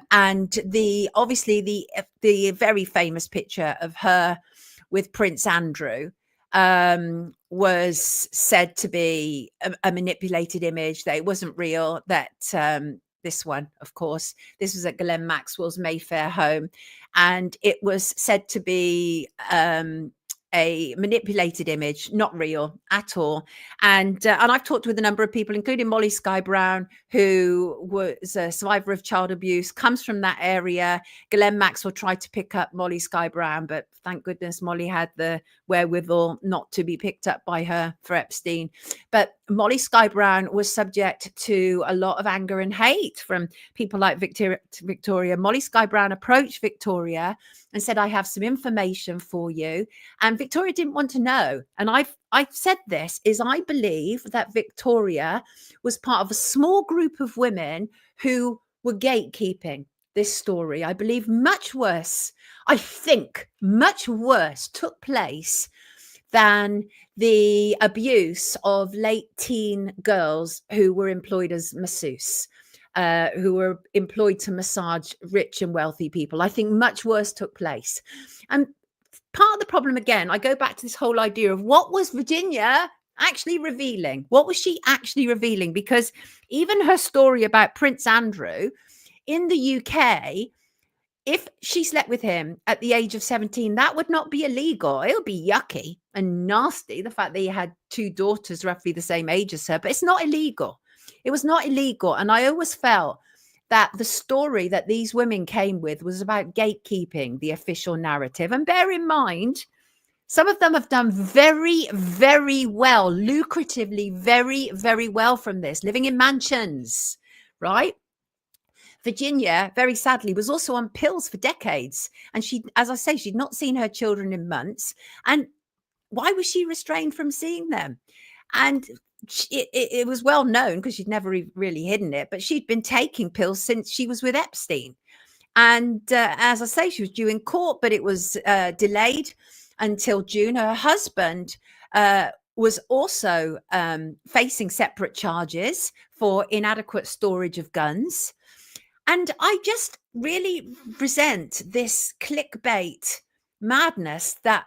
obviously the very famous picture of her with Prince Andrew was said to be a manipulated image, that it wasn't real, that this one, of course, this was at Ghislaine Maxwell's Mayfair home, and it was said to be a manipulated image, not real at all. And I've talked with a number of people, including Molly Skye Brown, who was a survivor of child abuse, comes from that area. Ghislaine Maxwell tried to pick up Molly Skye Brown, but thank goodness Molly had the wherewithal not to be picked up by her for Epstein. But Molly Skye Brown was subject to a lot of anger and hate from people like Victoria. Molly Skye Brown approached Victoria and said, I have some information for you. And Victoria didn't want to know. And I've said this, is I believe that Victoria was part of a small group of women who were gatekeeping this story. I believe much worse took place than the abuse of late teen girls who were employed as masseuses, who were employed to massage rich and wealthy people. I think much worse took place. And part of the problem, again, I go back to this whole idea of what was Virginia actually revealing? What was she actually revealing? Because even her story about Prince Andrew in the UK, if she slept with him at the age of 17, that would not be illegal. It would be yucky and nasty, the fact that he had 2 daughters roughly the same age as her, but it's not illegal. It was not illegal. And I always felt that the story that these women came with was about gatekeeping the official narrative. And bear in mind, Some of them have done very, very well, lucratively, very, very well from this, living in mansions, right? Virginia, very sadly, was also on pills for decades. And she, as I say, she'd not seen her children in months. And why was she restrained from seeing them? And it was well known because she'd never really hidden it, but she'd been taking pills since she was with Epstein. And as I say, she was due in court, but it was delayed until June. Her husband was also facing separate charges for inadequate storage of guns. And I just really resent this clickbait madness that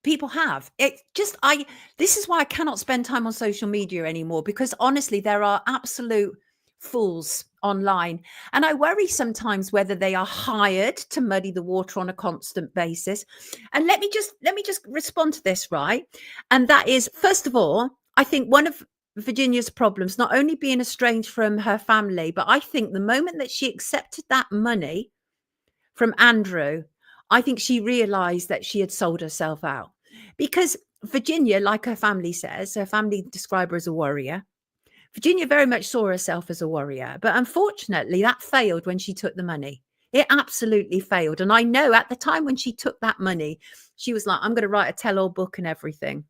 people have. This is why I cannot spend time on social media anymore, because honestly, there are absolute fools online. And I worry sometimes whether they are hired to muddy the water on a constant basis. And let me just respond to this, right? And that is, first of all, I think one of Virginia's problems, not only being estranged from her family, but I think the moment that she accepted that money from Andrew, I think she realized that she had sold herself out. Because Virginia, like her family says, her family describe her as a warrior. Virginia very much saw herself as a warrior, but unfortunately that failed when she took the money. It absolutely failed. And I know at the time when she took that money, she was like, I'm going to write a tell-all book and everything.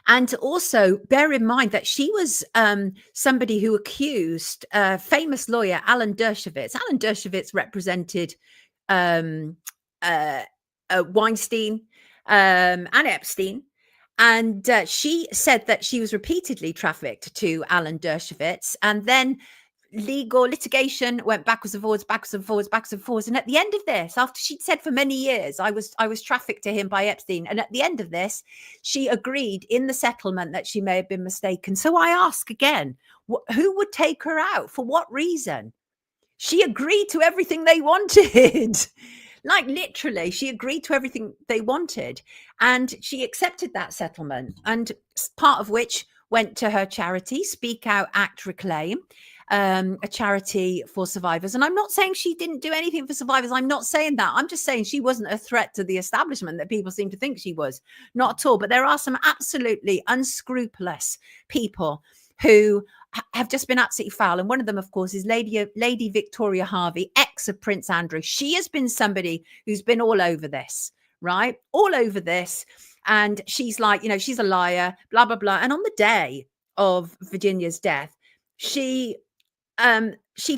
And also bear in mind that she was somebody who accused famous lawyer Alan Dershowitz. Alan Dershowitz represented Weinstein and Epstein. And she said that she was repeatedly trafficked to Alan Dershowitz. And then legal litigation went backwards and forwards, backwards and forwards, backwards and forwards. And at the end of this, after she'd said for many years, I was trafficked to him by Epstein. And at the end of this, she agreed in the settlement that she may have been mistaken. So I ask again, who would take her out? For what reason? She agreed to everything they wanted. Like literally, she agreed to everything they wanted. And she accepted that settlement. And part of which went to her charity, Speak Out, Act, Reclaim. A charity for survivors. And I'm not saying she didn't do anything for survivors. I'm not saying that. I'm just saying she wasn't a threat to the establishment that people seem to think she was. Not at all. But there are some absolutely unscrupulous people who have just been absolutely foul. And one of them, of course, is Lady Victoria Harvey, ex of Prince Andrew. She has been somebody who's been all over this, right? All over this. And she's like, you know, she's a liar, blah, blah, blah. And on the day of Virginia's death, she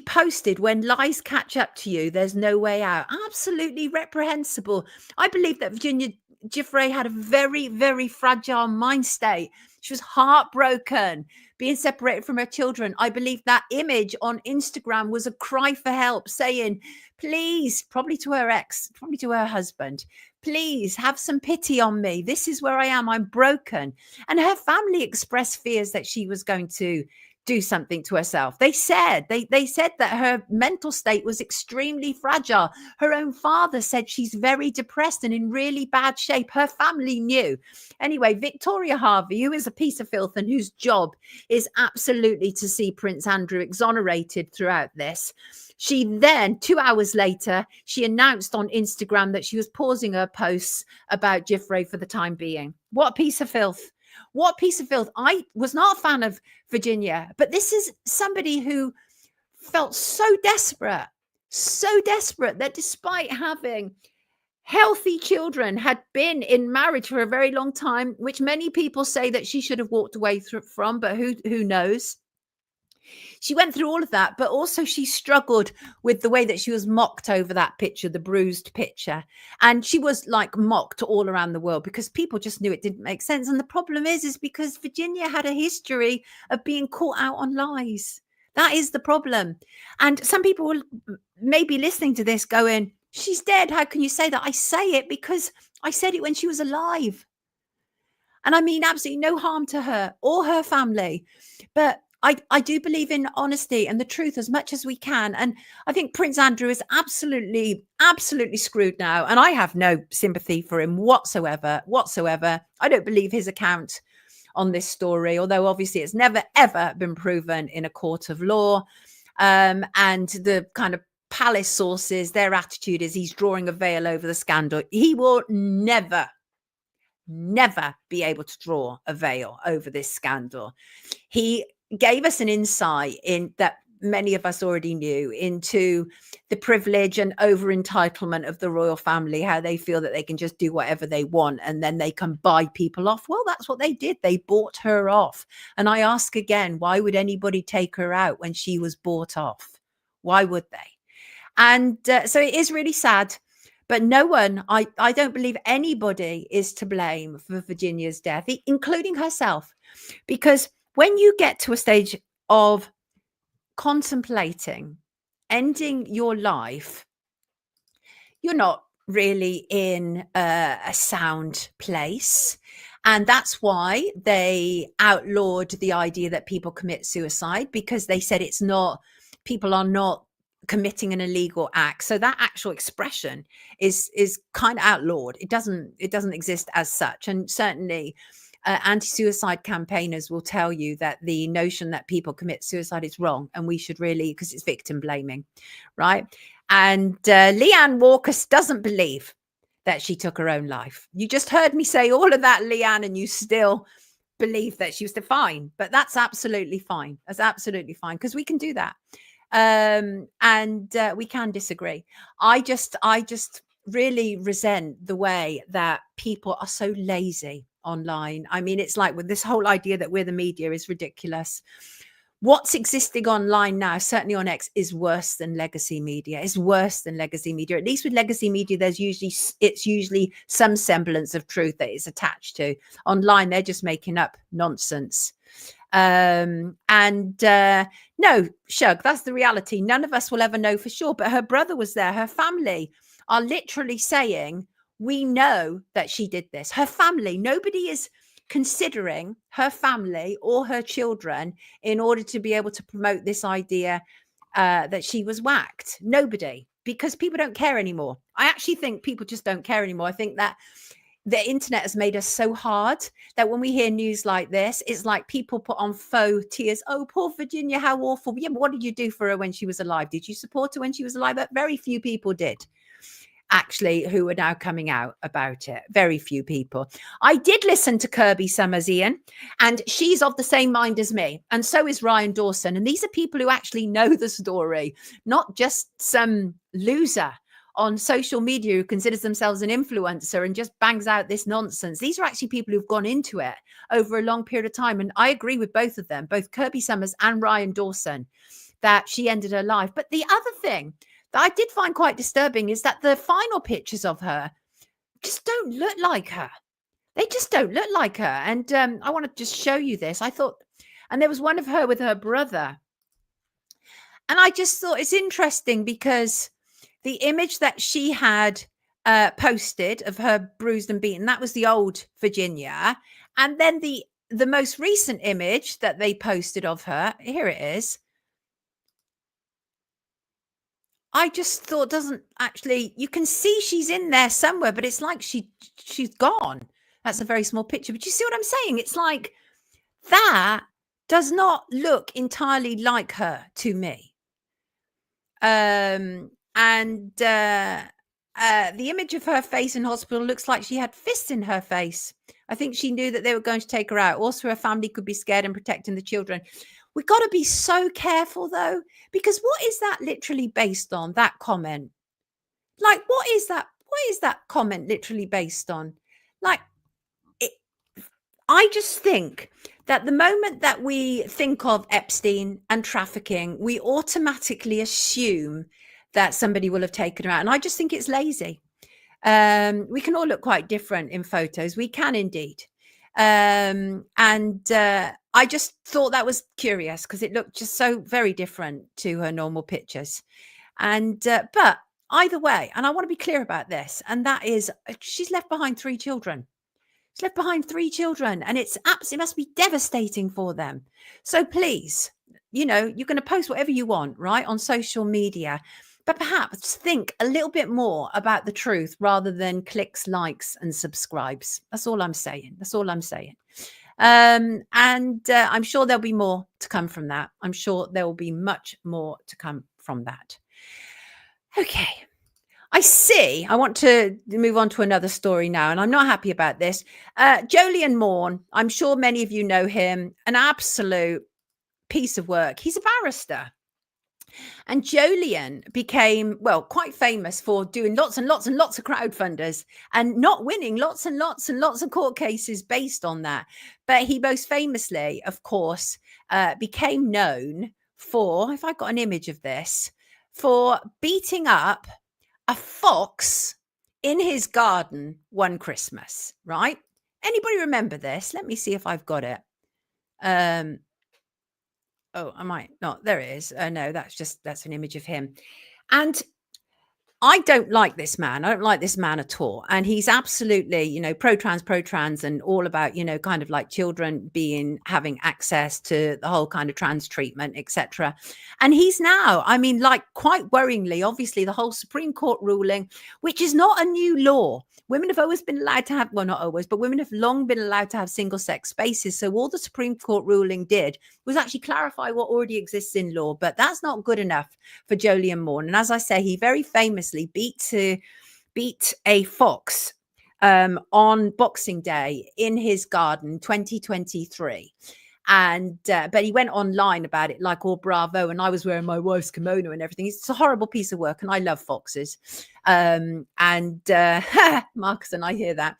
posted, when lies catch up to you, there's no way out. Absolutely reprehensible. I believe that Virginia Giuffre had a very, very fragile mind state. She was heartbroken, being separated from her children. I believe that image on Instagram was a cry for help, saying, please, probably to her ex, probably to her husband, please have some pity on me. This is where I am. I'm broken. And her family expressed fears that she was going to do something to herself. They said that her mental state was extremely fragile. Her own father said she's very depressed and in really bad shape. Her family knew. Anyway, Victoria Harvey, who is a piece of filth and whose job is absolutely to see Prince Andrew exonerated throughout this, she then, 2 hours later, she announced on Instagram that she was pausing her posts about Giuffre for the time being. What a piece of filth. What piece of filth. I was not a fan of Virginia, but this is somebody who felt so desperate that despite having healthy children, had been in marriage for a very long time, which many people say that she should have walked away from, but who knows? She went through all of that, but also she struggled with the way that she was mocked over that picture, the bruised picture. And she was like mocked all around the world because people just knew it didn't make sense. And the problem is because Virginia had a history of being caught out on lies. That is the problem. And some people will maybe listening to this going, she's dead. How can you say that? I say it because I said it when she was alive. And I mean absolutely no harm to her or her family. But I do believe in honesty and the truth as much as we can. And I think Prince Andrew is absolutely screwed now. And I have no sympathy for him whatsoever. I don't believe his account on this story, although obviously it's never, ever been proven in a court of law. And the kind of palace sources, their attitude is he's drawing a veil over the scandal. He will never never be able to draw a veil over this scandal. He gave us an insight in that many of us already knew into the privilege and over entitlement of the royal family, how they feel that they can just do whatever they want and then they can buy people off. Well, that's what they did. They bought her off. And I ask again, why would anybody take her out when she was bought off? Why would they? And so it is really sad. But no one, I don't believe anybody is to blame for Virginia's death, including herself. Because when you get to a stage of contemplating ending your life, you're not really in a sound place. And that's why they outlawed the idea that people commit suicide, because they said it's not, people are not committing an illegal act. So that actual expression is kind of outlawed. It doesn't exist as such. And certainly anti-suicide campaigners will tell you that the notion that people commit suicide is wrong, and we should really, because it's victim blaming, right? And Leanne Walker doesn't believe that she took her own life. You just heard me say all of that, Leanne, and you still believe that she was fine. But that's absolutely fine. That's absolutely fine, because we can do that. And we can disagree. I just really resent the way that people are so lazy online. I mean, it's like with this whole idea that we're the media is ridiculous. What's existing online now, certainly on X, is worse than legacy media. It's worse than legacy media. At least with legacy media, it's usually some semblance of truth that is attached to. Online, they're just making up nonsense. No, Shug, that's the reality. None of us will ever know for sure. But her brother was there. Her family are literally saying, we know that she did this. Her family, nobody is considering her family or her children in order to be able to promote this idea that she was whacked. Nobody, because people don't care anymore. I actually think people just don't care anymore. I think that the internet has made us so hard that when we hear news like this, it's like people put on faux tears. Oh, poor Virginia, how awful. Yeah, but what did you do for her when she was alive? Did you support her when she was alive? But very few people did, actually, who are now coming out about it. Very few people. I did listen to Kirby Summers, Ian, and she's of the same mind as me. And so is Ryan Dawson. And these are people who actually know the story, not just some loser on social media who considers themselves an influencer and just bangs out this nonsense. These are actually people who've gone into it over a long period of time. And I agree with both of them, both Kirby Summers and Ryan Dawson, that she ended her life. But the other thing that I did find quite disturbing is that the final pictures of her just don't look like her. They just don't look like her. And I want to just show you this. I thought, and there was one of her with her brother. And I just thought it's interesting because the image that she had posted of her bruised and beaten, that was the old Virginia. And then the most recent image that they posted of her, here it is. I just thought doesn't actually, you can see she's in there somewhere, but it's like she's gone. That's a very small picture, but you see what I'm saying? It's like that does not look entirely like her to me. The image of her face in hospital looks like she had fists in her face. I think she knew that they were going to take her out. Also, her family could be scared and protecting the children. We've got to be so careful, though, because what is that literally based on, that comment? Like, what is that? What is that comment literally based on? Like, I just think that the moment that we think of Epstein and trafficking, we automatically assume that somebody will have taken her out. And I just think it's lazy. We can all look quite different in photos. We can indeed. I just thought that was curious because it looked just so very different to her normal pictures. But either way, and I want to be clear about this, and that is she's left behind 3 children. She's left behind 3 children, and it must be devastating for them. So please, you're going to post whatever you want, right, on social media, but perhaps think a little bit more about the truth rather than clicks, likes, and subscribes. That's all I'm saying. That's all I'm saying. I'm sure there'll be more to come from that. I'm sure there will be much more to come from that. Okay. I want to move on to another story now, and I'm not happy about this. Jolyon Maugham, I'm sure many of you know him, an absolute piece of work. He's a barrister. And Jolyon became, well, quite famous for doing lots and lots and lots of crowdfunders and not winning lots and lots and lots of court cases based on that. But he most famously, of course, became known for, if I got an image of this, for beating up a fox in his garden one Christmas, right? Anybody remember this? Let me see if I've got it. Oh, I might not. There it is. No, that's an image of him. And I don't like this man. I don't like this man at all. And he's absolutely, pro-trans, and all about, kind of like children having access to the whole kind of trans treatment, etc. And he's now, quite worryingly, obviously, the whole Supreme Court ruling, which is not a new law. Women have always been allowed to have, well, not always, but women have long been allowed to have single sex spaces. So all the Supreme Court ruling did was actually clarify what already exists in law. But that's not good enough for Jolyon Maugham. And as I say, he very famously beat a fox on Boxing Day in his garden, 2023. And but he went online about it like all bravo, and I was wearing my wife's kimono and everything. It's a horrible piece of work, and I love foxes. Marcus, and I hear that.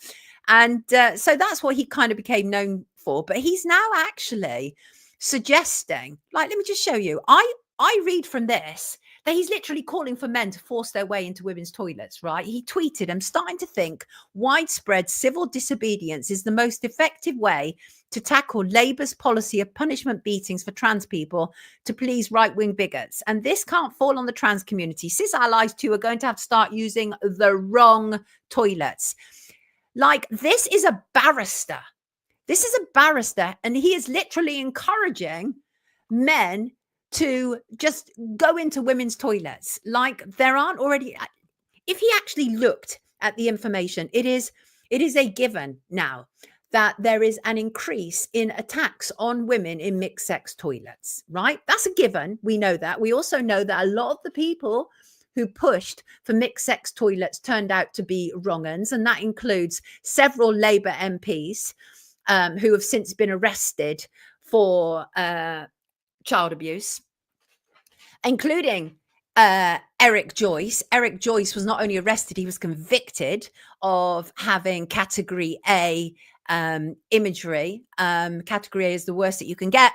And so that's what he kind of became known for. But he's now actually suggesting, like, let me just show you. I read from this that he's literally calling for men to force their way into women's toilets, right? He tweeted, "I'm starting to think widespread civil disobedience is the most effective way to tackle Labour's policy of punishment beatings for trans people to please right-wing bigots. And this can't fall on the trans community. Cis allies too are going to have to start using the wrong toilets." Like, this is a barrister. This is a barrister, and he is literally encouraging men to just go into women's toilets. Like, there aren't already, if he actually looked at the information, it is a given now that there is an increase in attacks on women in mixed sex toilets, right? That's a given. We know that. We also know that a lot of the people who pushed for mixed sex toilets turned out to be wrong uns, and that includes several Labour MPs who have since been arrested for child abuse, including Eric Joyce. Eric Joyce was not only arrested, he was convicted of having category A imagery. Category A is the worst that you can get,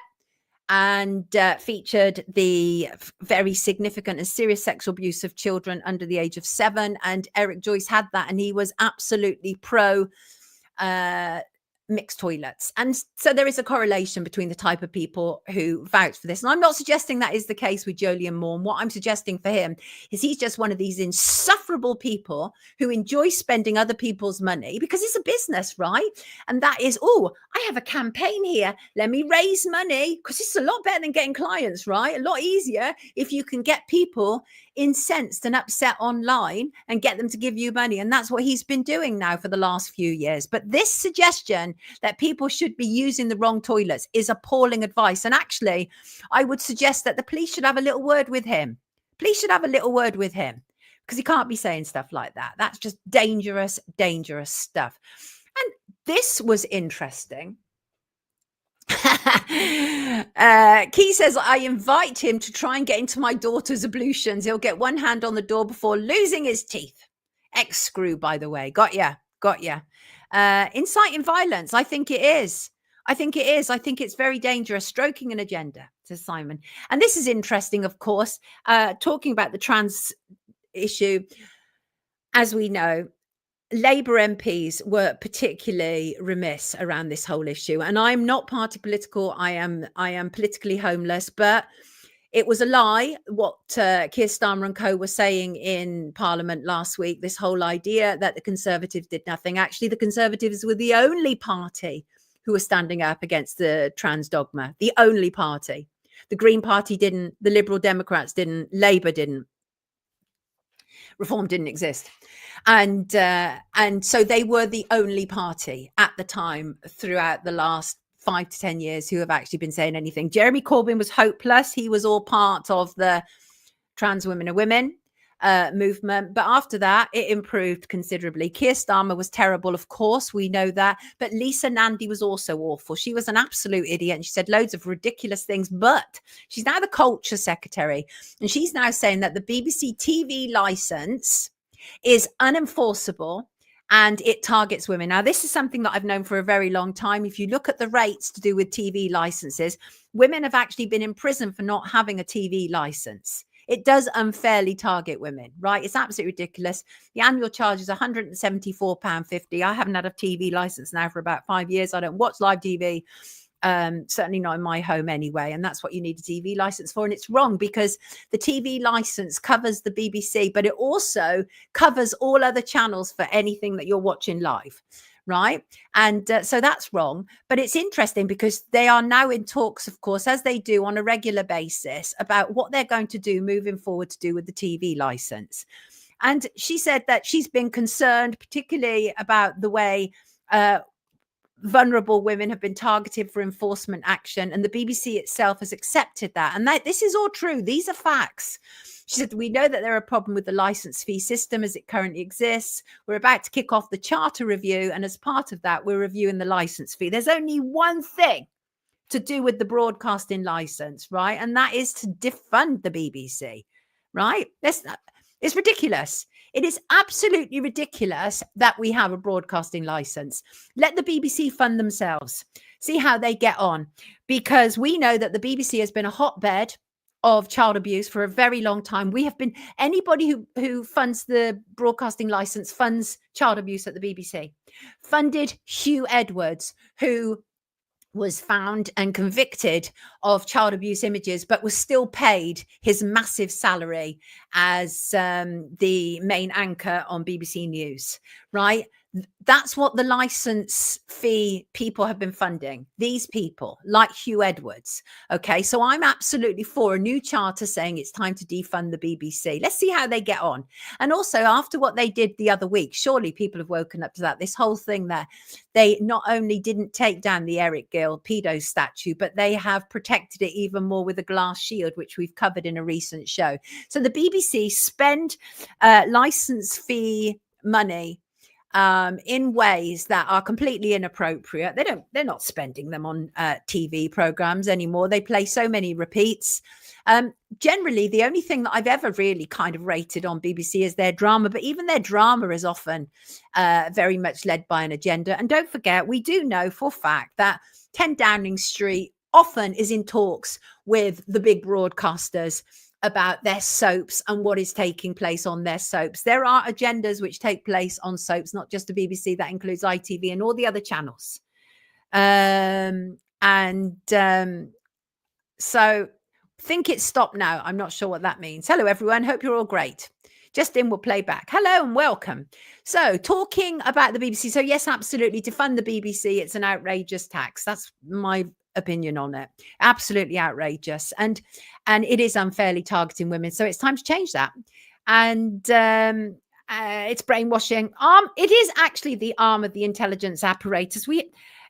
and featured the very significant and serious sexual abuse of children under the age of 7. And Eric Joyce had that, and he was absolutely pro mixed toilets. And so there is a correlation between the type of people who vouch for this. And I'm not suggesting that is the case with Jolyon Maugham. What I'm suggesting for him is he's just one of these insufferable people who enjoy spending other people's money because it's a business, right? And that is, oh, I have a campaign here. Let me raise money, because it's a lot better than getting clients, right? A lot easier if you can get people incensed and upset online and get them to give you money. And that's what he's been doing now for the last few years. But this suggestion that people should be using the wrong toilets is appalling advice. And actually, I would suggest that the police should have a little word with him. Police should have a little word with him, because he can't be saying stuff like that. That's just dangerous, dangerous stuff. And this was interesting. Key says, I invite him to try and get into my daughter's ablutions. He'll get one hand on the door before losing his teeth. Ex-screw, by the way. Got ya. Inciting violence. I think it is. I think it's very dangerous. Stroking an agenda, says Simon. And this is interesting, of course, talking about the trans issue. As we know, Labour MPs were particularly remiss around this whole issue. And I'm not party political. I am politically homeless, but it was a lie what Keir Starmer and co were saying in Parliament last week, this whole idea that the Conservatives did nothing. Actually, the Conservatives were the only party who were standing up against the trans dogma, the only party. The Green Party didn't, the Liberal Democrats didn't, Labour didn't. Reform didn't exist. And so they were the only party at the time throughout the last 5 to 10 years who have actually been saying anything. Jeremy Corbyn was hopeless. He was all part of the trans women are women. movement. But after that, it improved considerably. Keir Starmer was terrible, of course, we know that. But Lisa Nandy was also awful. She was an absolute idiot, and she said loads of ridiculous things. But she's now the culture secretary, and she's now saying that the BBC TV license is unenforceable and it targets women. Now, this is something that I've known for a very long time. If you look at the rates to do with TV licenses, women have actually been in prison for not having a TV license. It does unfairly target women, right? It's absolutely ridiculous. The annual charge is £174.50. I haven't had a TV license now for about 5 years. I don't watch live TV. Certainly not in my home anyway. And that's what you need a TV license for. And it's wrong, because the TV license covers the BBC, but it also covers all other channels for anything that you're watching live. Right. And so that's wrong. But it's interesting because they are now in talks, of course, as they do on a regular basis, about what they're going to do moving forward to do with the TV license. And she said that she's been concerned, particularly about the way vulnerable women have been targeted for enforcement action, and the BBC itself has accepted that. And this is all true. These are facts. She said, we know that there are a problem with the license fee system as it currently exists. We're about to kick off the charter review, and as part of that, we're reviewing the license fee. There's only one thing to do with the broadcasting license, right? And that is to defund the BBC, right? It's ridiculous. It is absolutely ridiculous that we have a broadcasting license. Let the BBC fund themselves. See how they get on. Because we know that the BBC has been a hotbed of child abuse for a very long time. We have been, anybody who funds the broadcasting license funds child abuse at the BBC. Funded Hugh Edwards, who was found and convicted of child abuse images, but was still paid his massive salary as the main anchor on BBC News, right? That's what the license fee people have been funding. These people, like Hugh Edwards. Okay, so I'm absolutely for a new charter saying it's time to defund the BBC. Let's see how they get on. And also, after what they did the other week, surely people have woken up to that. This whole thing there, they not only didn't take down the Eric Gill pedo statue, but they have protected it even more with a glass shield, which we've covered in a recent show. So the BBC spend license fee money in ways that are completely inappropriate. They're not spending them on TV programs anymore. They play so many repeats. Generally, the only thing that I've ever really kind of rated on BBC is their drama, but even their drama is often very much led by an agenda. And don't forget, we do know for a fact that 10 Downing Street often is in talks with the big broadcasters about their soaps and what is taking place on their soaps. There are agendas which take place on soaps, not just the BBC. That includes ITV and all the other channels. So think it's stopped now. I'm not sure what that means. Hello, everyone. Hope you're all great. Justin will play back. Hello and welcome. So talking about the BBC. So yes, absolutely. To fund the BBC, it's an outrageous tax. That's my opinion on it. Absolutely outrageous. And it is unfairly targeting women. So it's time to change that. And it's brainwashing. It is actually the arm of the intelligence apparatus.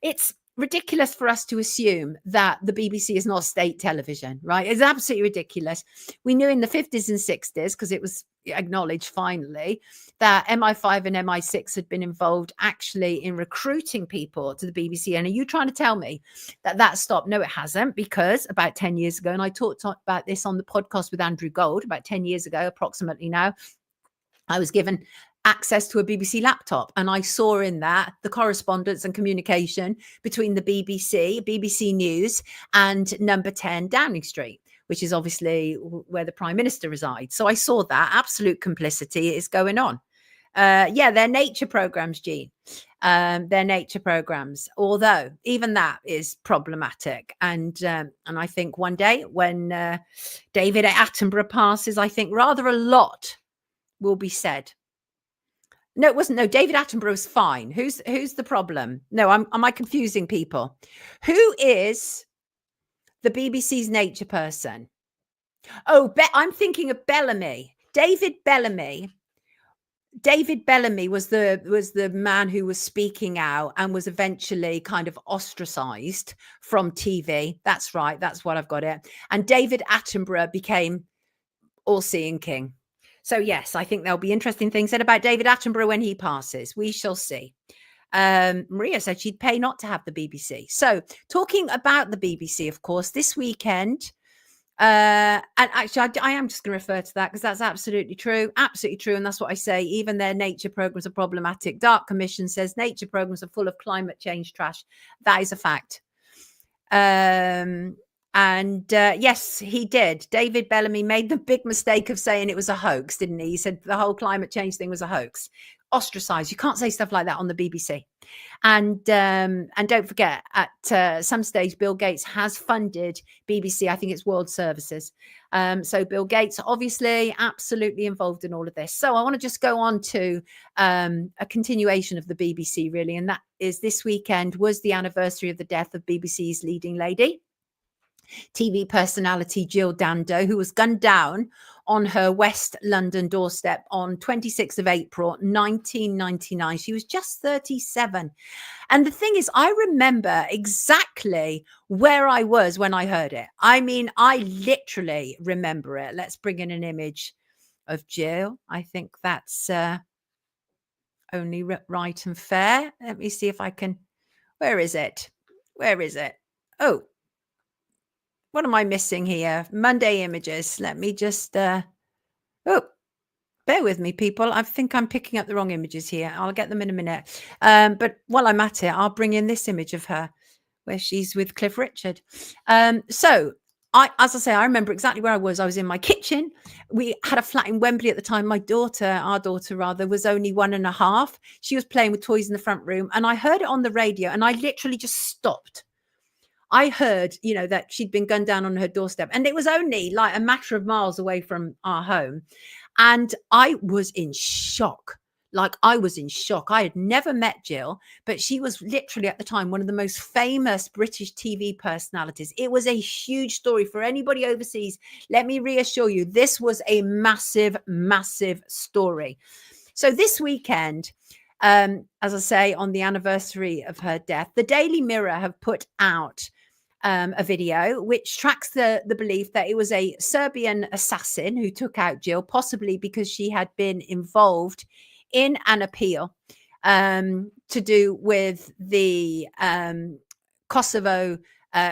It's ridiculous for us to assume that the BBC is not state television, right? It's absolutely ridiculous. We knew in the 50s and 60s, because it was acknowledged finally, that MI5 and MI6 had been involved actually in recruiting people to the BBC. And are you trying to tell me that stopped? No, it hasn't, because about 10 years ago, and I talked about this on the podcast with Andrew Gold about 10 years ago, approximately now, I was given access to a BBC laptop, and I saw in that the correspondence and communication between the BBC News and number 10 Downing Street, which is obviously where the Prime Minister resides. So I saw that absolute complicity is going on. They're nature programs, Jean. They're nature programs, although even that is problematic. And I think one day when David Attenborough passes, I think rather a lot will be said. No, it wasn't. No, David Attenborough was fine. Who's the problem? No, am I confusing people? Who is the BBC's nature person? Oh, I'm thinking of Bellamy. David Bellamy was the man who was speaking out and was eventually kind of ostracized from TV. That's right. That's what I've got it. And David Attenborough became all-seeing king. So, yes, I think there'll be interesting things said about David Attenborough when he passes. We shall see. Maria said she'd pay not to have the BBC. So, talking about the BBC, of course, this weekend, and actually, I am just going to refer to that because that's absolutely true. Absolutely true. And that's what I say. Even their nature programs are problematic. Dark Commission says nature programs are full of climate change trash. That is a fact. Yes, he did. David Bellamy made the big mistake of saying it was a hoax, didn't he? He said the whole climate change thing was a hoax. Ostracized. You can't say stuff like that on the BBC. And don't forget, at some stage, Bill Gates has funded BBC. I think it's World Services. So Bill Gates, obviously, absolutely involved in all of this. So I want to just go on to a continuation of the BBC, really. And that is this weekend was the anniversary of the death of BBC's leading lady, TV personality Jill Dando, who was gunned down on her West London doorstep on 26th of April, 1999. She was just 37. And the thing is, I remember exactly where I was when I heard it. I mean, I literally remember it. Let's bring in an image of Jill. I think that's only right and fair. Let me see if I can. Where is it? Where is it? Oh, what am I missing here? Monday images. Let me just, bear with me, people. I think I'm picking up the wrong images here. I'll get them in a minute. But while I'm at it, I'll bring in this image of her where she's with Cliff Richard. So as I say, I remember exactly where I was. I was in my kitchen. We had a flat in Wembley at the time. Our daughter rather, was only 1.5. She was playing with toys in the front room. And I heard it on the radio and I literally just stopped. I heard, that she'd been gunned down on her doorstep, and it was only like a matter of miles away from our home. And I was in shock. I had never met Jill, but she was literally at the time one of the most famous British TV personalities. It was a huge story for anybody overseas. Let me reassure you, this was a massive, massive story. So this weekend, as I say, on the anniversary of her death, the Daily Mirror have put out a video which tracks the belief that it was a Serbian assassin who took out Jill, possibly because she had been involved in an appeal to do with the Kosovo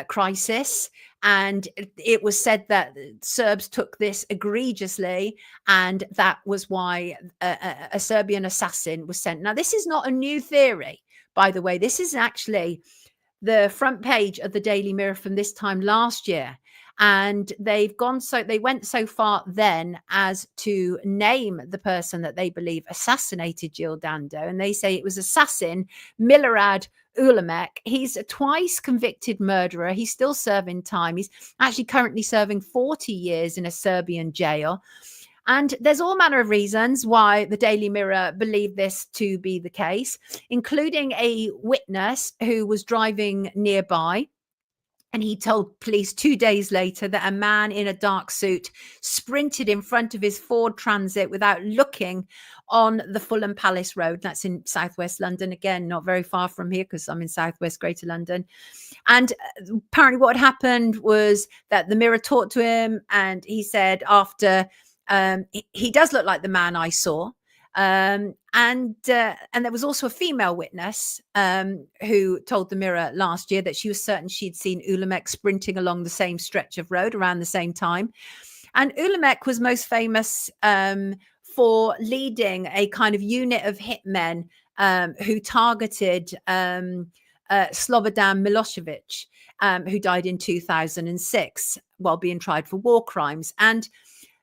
crisis. And it was said that Serbs took this egregiously, and that was why a Serbian assassin was sent. Now, this is not a new theory, by the way. This is actually the front page of the Daily Mirror from this time last year. And they went so far then as to name the person that they believe assassinated Jill Dando. And they say it was assassin Milorad Ulemek. He's a twice convicted murderer. He's still serving time. He's actually currently serving 40 years in a Serbian jail. And there's all manner of reasons why the Daily Mirror believed this to be the case, including a witness who was driving nearby. And he told police 2 days later that a man in a dark suit sprinted in front of his Ford Transit without looking on the Fulham Palace Road. That's in southwest London. Again, not very far from here because I'm in southwest Greater London. And apparently what had happened was that the Mirror talked to him, and he said after, he does look like the man I saw. And there was also a female witness who told the Mirror last year that she was certain she'd seen Ulemek sprinting along the same stretch of road around the same time. And Ulemek was most famous for leading a kind of unit of hitmen who targeted Slobodan Milosevic, who died in 2006 while being tried for war crimes. And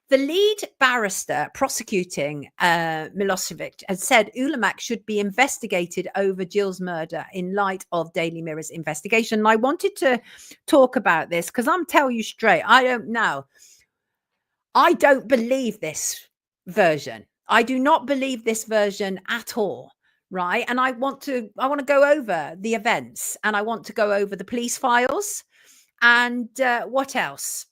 the lead barrister prosecuting Milosevic had said Ulemek should be investigated over Jill's murder in light of Daily Mirror's investigation. And I wanted to talk about this because I'm telling you straight, I don't know. I don't believe this version. I do not believe this version at all. Right. And I want to go over the events, and I want to go over the police files and what else?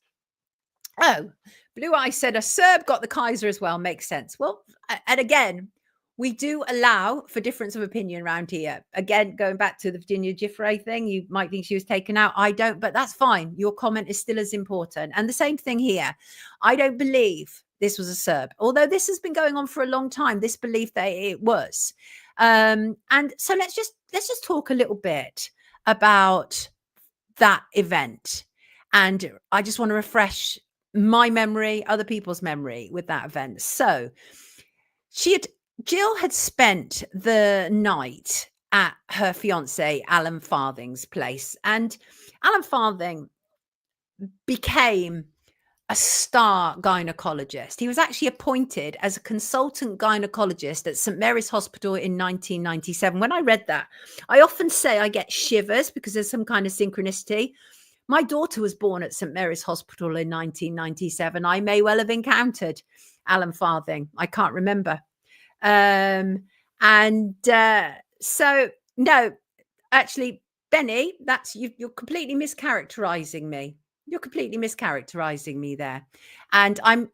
Oh, Blue Eye said a Serb got the Kaiser as well. Makes sense. Well, and again, we do allow for difference of opinion around here. Again, going back to the Virginia Giuffre thing, you might think she was taken out. I don't, but that's fine. Your comment is still as important. And the same thing here. I don't believe this was a Serb, although this has been going on for a long time, this belief that it was. And so let's just talk a little bit about that event. And I just want to refresh my memory, other people's memory with that event. So Jill had spent the night at her fiance Alan Farthing's place, and Alan Farthing became a star gynecologist. He was actually appointed as a consultant gynecologist at St Mary's Hospital in 1997. When I read that, I often say I get shivers because there's some kind of synchronicity. My daughter was born at St Mary's Hospital in 1997. I may well have encountered Alan Farthing. I can't remember. So no, actually, Benny, that's you're completely mischaracterizing me. You're completely mischaracterizing me there. And I'm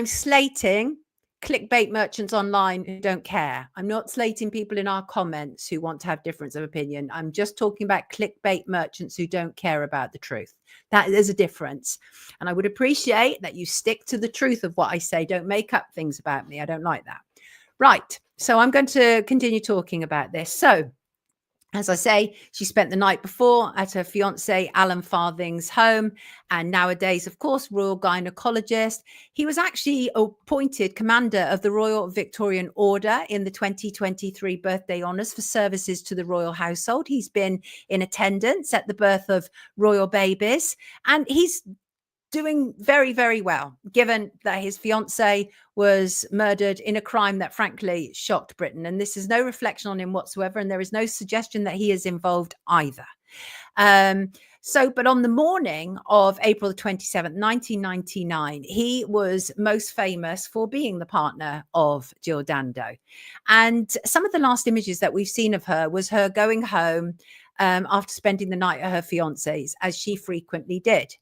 slating clickbait merchants online who don't care. I'm not slating people in our comments who want to have difference of opinion. I'm just talking about clickbait merchants who don't care about the truth. That there's a difference. And I would appreciate that you stick to the truth of what I say. Don't make up things about me. I don't like that. Right. So I'm going to continue talking about this. So, as I say, she spent the night before at her fiance Alan Farthing's home, and nowadays, of course, royal gynecologist. He was actually appointed commander of the Royal Victorian Order in the 2023 birthday honours for services to the royal household. He's been in attendance at the birth of royal babies, and he's doing very, very well, given that his fiancée was murdered in a crime that frankly shocked Britain. And this is no reflection on him whatsoever. And there is no suggestion that he is involved either. But on the morning of April the 27th, 1999, he was most famous for being the partner of Jill Dando. And some of the last images that we've seen of her was her going home after spending the night at her fiance's, as she frequently did.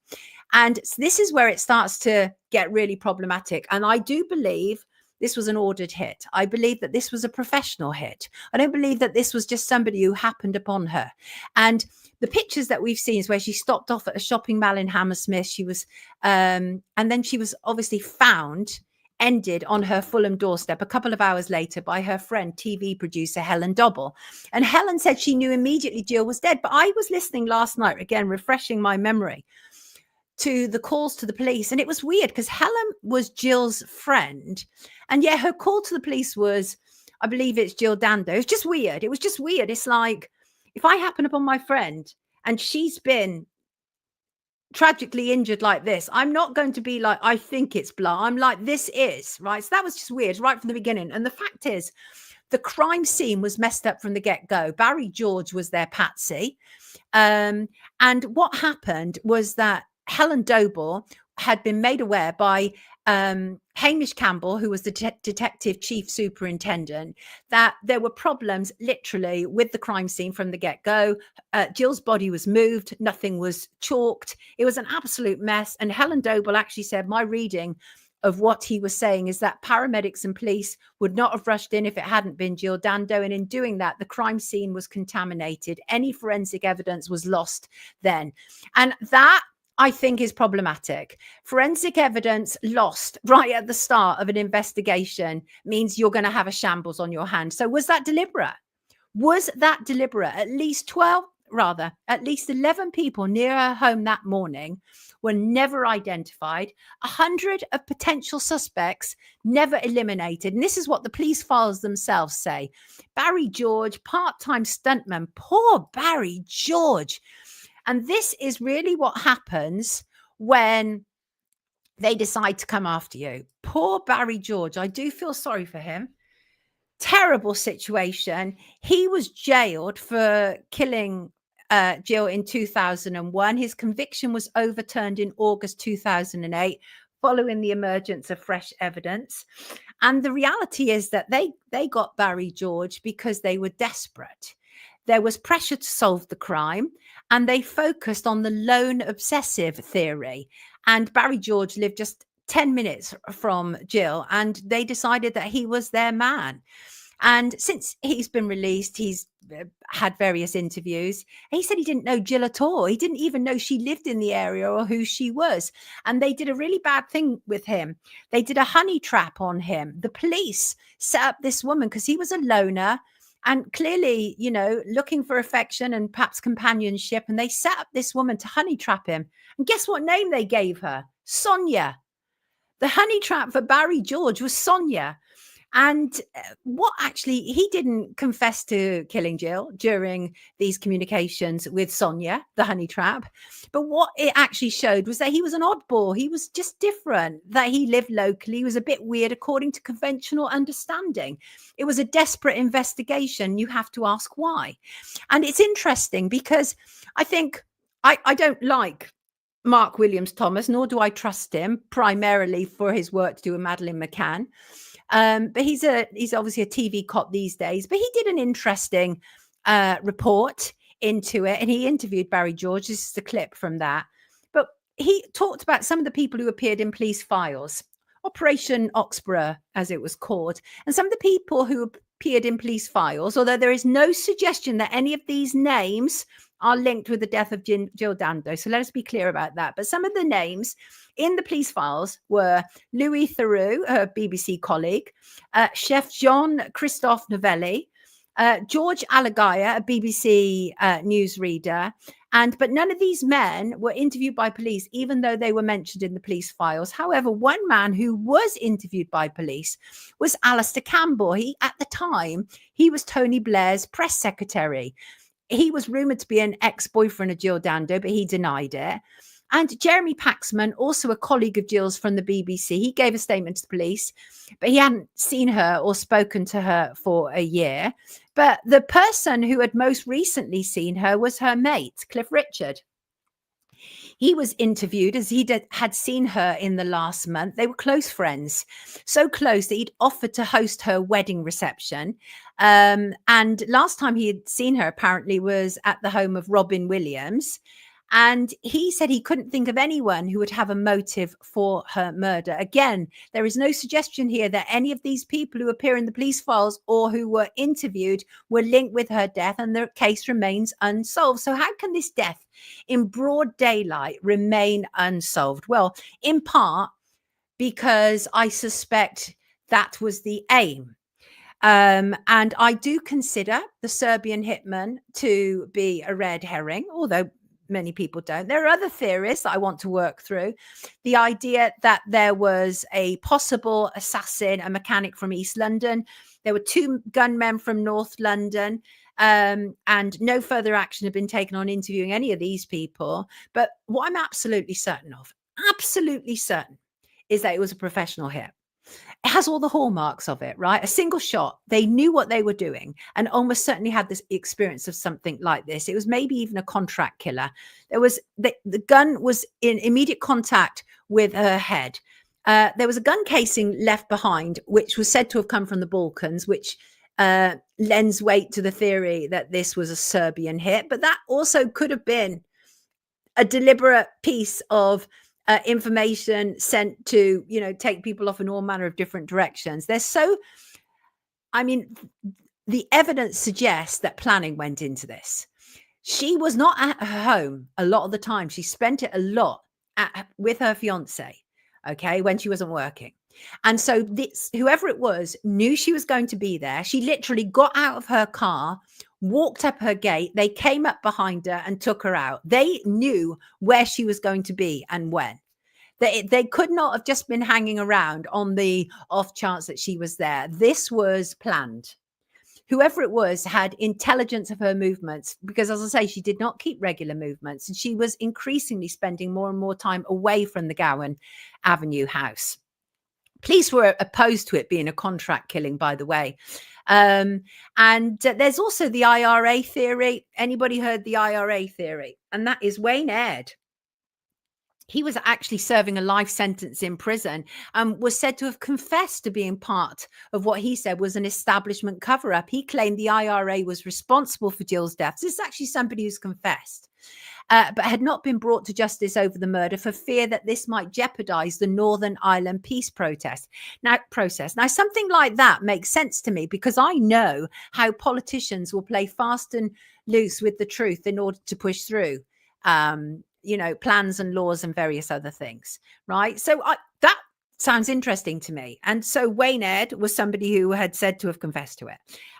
And this is where it starts to get really problematic. And I do believe this was an ordered hit. I believe that this was a professional hit. I don't believe that this was just somebody who happened upon her. And the pictures that we've seen is where she stopped off at a shopping mall in Hammersmith. She was, and then she was obviously ended on her Fulham doorstep a couple of hours later by her friend, TV producer Helen Dobble. And Helen said she knew immediately Jill was dead. But I was listening last night, again, refreshing my memory, to the calls to the police. And it was weird because Helen was Jill's friend. And yeah, her call to the police was, I believe it's Jill Dando. It's just weird. It was just weird. It's like, if I happen upon my friend and she's been tragically injured like this, I'm not going to be like, I think it's blah. I'm like, this is, right? So that was just weird right from the beginning. And the fact is, the crime scene was messed up from the get-go. Barry George was their patsy. And what happened was that Helen Dobell had been made aware by Hamish Campbell, who was the detective chief superintendent, that there were problems literally with the crime scene from the get-go. Jill's body was moved. Nothing was chalked. It was an absolute mess. And Helen Dobell actually said, my reading of what he was saying is that paramedics and police would not have rushed in if it hadn't been Jill Dando. And in doing that, the crime scene was contaminated. Any forensic evidence was lost then. And that, I think, is problematic. Forensic evidence lost right at the start of an investigation means you're going to have a shambles on your hands. So was that deliberate? Was that deliberate? At least 11 people near her home that morning were never identified. 100 of potential suspects never eliminated. And this is what the police files themselves say. Barry George, part-time stuntman. Poor Barry George. And this is really what happens when they decide to come after you. Poor Barry George. I do feel sorry for him. Terrible situation. He was jailed for killing Jill in 2001. His conviction was overturned in August 2008 following the emergence of fresh evidence. And the reality is that they got Barry George because they were desperate. There was pressure to solve the crime, and they focused on the lone obsessive theory. And Barry George lived just 10 minutes from Jill, and they decided that he was their man. And since he's been released, he's had various interviews. He said he didn't know Jill at all. He didn't even know she lived in the area or who she was. And they did a really bad thing with him. They did a honey trap on him. The police set up this woman because he was a loner and clearly, you know, looking for affection and perhaps companionship. And they set up this woman to honey trap him. And guess what name they gave her? Sonia. The honey trap for Barry George was Sonia. And what actually, he didn't confess to killing Jill during these communications with Sonia, the honey trap. But what it actually showed was that he was an oddball. He was just different, that he lived locally. He was a bit weird according to conventional understanding. It was a desperate investigation. You have to ask why. And it's interesting because I think I don't like Mark Williams Thomas, nor do I trust him primarily for his work to do with Madeleine McCann. But he's obviously a TV cop these days. But he did an interesting report into it, and he interviewed Barry George. This is the clip from that. But he talked about some of the people who appeared in police files, Operation Oxborough, as it was called, and some of the people who appeared in police files, although there is no suggestion that any of these names are linked with the death of Jill Dando. So let us be clear about that. But some of the names in the police files were Louis Theroux, her BBC colleague, Chef Jean-Christophe Novelli, George Alagaya, a BBC newsreader. But none of these men were interviewed by police, even though they were mentioned in the police files. However, one man who was interviewed by police was Alistair Campbell. At the time, he was Tony Blair's press secretary. He was rumoured to be an ex-boyfriend of Jill Dando, but he denied it. And Jeremy Paxman, also a colleague of Jill's from the BBC, he gave a statement to the police, but he hadn't seen her or spoken to her for a year. But the person who had most recently seen her was her mate, Cliff Richard. He was interviewed as he had seen her in the last month. They were close friends, so close that he'd offered to host her wedding reception. And last time he had seen her apparently was at the home of Robin Williams. And he said he couldn't think of anyone who would have a motive for her murder. Again, there is no suggestion here that any of these people who appear in the police files or who were interviewed were linked with her death, and the case remains unsolved. So how can this death in broad daylight remain unsolved? Well, in part because I suspect that was the aim. And I do consider the Serbian hitman to be a red herring, although many people don't. There are other theories that I want to work through. The idea that there was a possible assassin, a mechanic from East London. There were 2 gunmen from North London, and no further action had been taken on interviewing any of these people. But what I'm absolutely certain of, is that it was a professional hit. It has all the hallmarks of it, right? A single shot. They knew what they were doing and almost certainly had this experience of something like this. It was maybe even a contract killer. There was the gun was in immediate contact with her head. There was a gun casing left behind, which was said to have come from the Balkans, which lends weight to the theory that this was a Serbian hit. But that also could have been a deliberate piece of information sent to, take people off in all manner of different directions. The evidence suggests that planning went into this. She was not at her home a lot of the time. She spent it a lot with her fiance, okay, when she wasn't working. And so whoever it was knew she was going to be there. She literally got out of her car, walked up her gate. They came up behind her and took her out. They knew where she was going to be and when. They could not have just been hanging around on the off chance that she was there. This was planned. Whoever it was had intelligence of her movements because, as I say, she did not keep regular movements. And she was increasingly spending more and more time away from the Gowan Avenue house. Police were opposed to it being a contract killing, by the way. And there's also the IRA theory. Anybody heard the IRA theory? And that is Wayne Aird he was actually serving a life sentence in prison and was said to have confessed to being part of what he said was an establishment cover-up. He claimed the IRA was responsible for Jill's death. This is actually somebody who's confessed, but had not been brought to justice over the murder for fear that this might jeopardize the Northern Ireland peace process. Now, something like that makes sense to me because I know how politicians will play fast and loose with the truth in order to push through plans and laws and various other things, right? So that sounds interesting to me. And so Wayne Ed was somebody who had said to have confessed to it.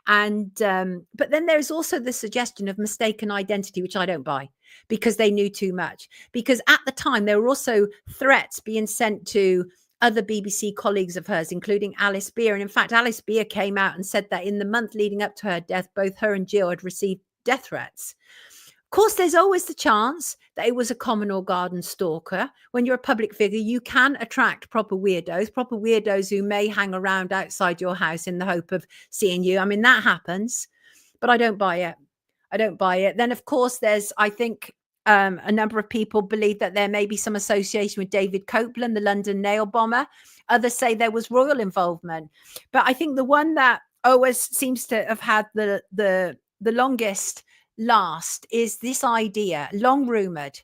And but then there's also the suggestion of mistaken identity, which I don't buy, because they knew too much. Because at the time, there were also threats being sent to other BBC colleagues of hers, including Alice Beer. And in fact, Alice Beer came out and said that in the month leading up to her death, both her and Jill had received death threats. Of course, there's always the chance that it was a common or garden stalker. When you're a public figure, you can attract proper weirdos who may hang around outside your house in the hope of seeing you. I mean, that happens, but I don't buy it. Then, of course, there's, I think, a number of people believe that there may be some association with David Copeland, the London nail bomber. Others say there was royal involvement. But I think the one that always seems to have had the longest last is this idea, long rumored,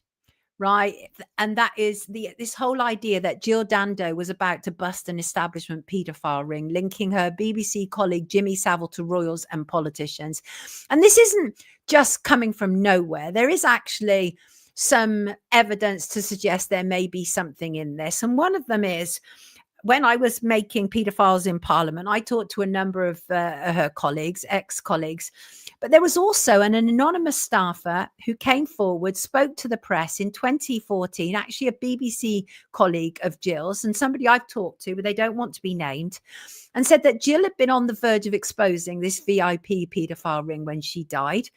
right? And that is this whole idea that Jill Dando was about to bust an establishment paedophile ring, linking her BBC colleague Jimmy Savile to royals and politicians. And this isn't just coming from nowhere. There is actually some evidence to suggest there may be something in this. And one of them is, when I was making Paedophiles in Parliament, I talked to a number of her colleagues, ex-colleagues, but there was also an anonymous staffer who came forward, spoke to the press in 2014, actually a BBC colleague of Jill's and somebody I've talked to, but they don't want to be named, and said that Jill had been on the verge of exposing this VIP paedophile ring when she died.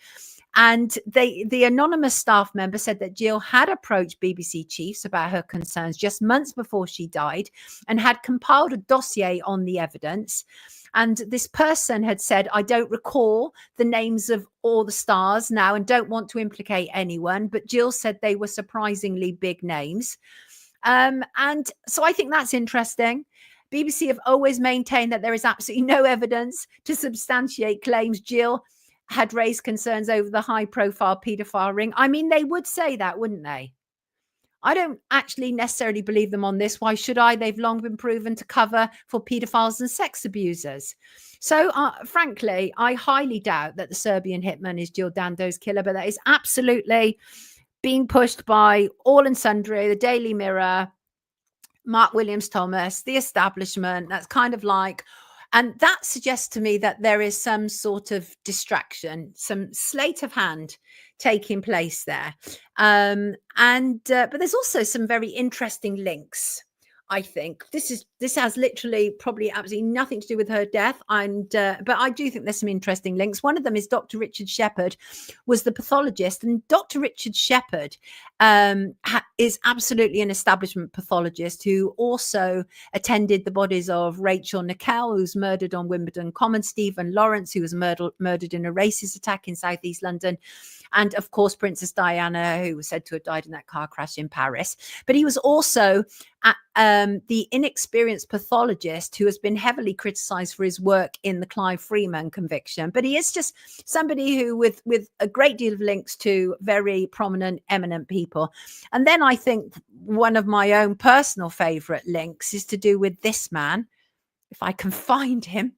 And the anonymous staff member said that Jill had approached BBC chiefs about her concerns just months before she died and had compiled a dossier on the evidence. And this person had said, I don't recall the names of all the stars now and don't want to implicate anyone. But Jill said they were surprisingly big names. And so I think that's interesting. BBC have always maintained that there is absolutely no evidence to substantiate claims Jill had raised concerns over the high-profile paedophile ring. I mean, they would say that, wouldn't they? I don't actually necessarily believe them on this. Why should I? They've long been proven to cover for paedophiles and sex abusers. So, frankly, I highly doubt that the Serbian hitman is Jill Dando's killer, but that is absolutely being pushed by all and sundry, the Daily Mirror, Mark Williams-Thomas, the establishment. That's kind of like... And that suggests to me that there is some sort of distraction, some sleight of hand taking place there. But there's also some very interesting links, I think. This has literally probably absolutely nothing to do with her death. But I do think there's some interesting links. One of them is Dr. Richard Shepherd was the pathologist. And Dr. Richard Shepherd is absolutely an establishment pathologist who also attended the bodies of Rachel Nickel, who was murdered on Wimbledon Common, Stephen Lawrence, who was murdered in a racist attack in southeast London, and of course Princess Diana, who was said to have died in that car crash in Paris. But he was also the inexperienced pathologist who has been heavily criticized for his work in the Clive Freeman conviction. But he is just somebody who with a great deal of links to very prominent, eminent people. And then I think one of my own personal favorite links is to do with this man. If I can find him,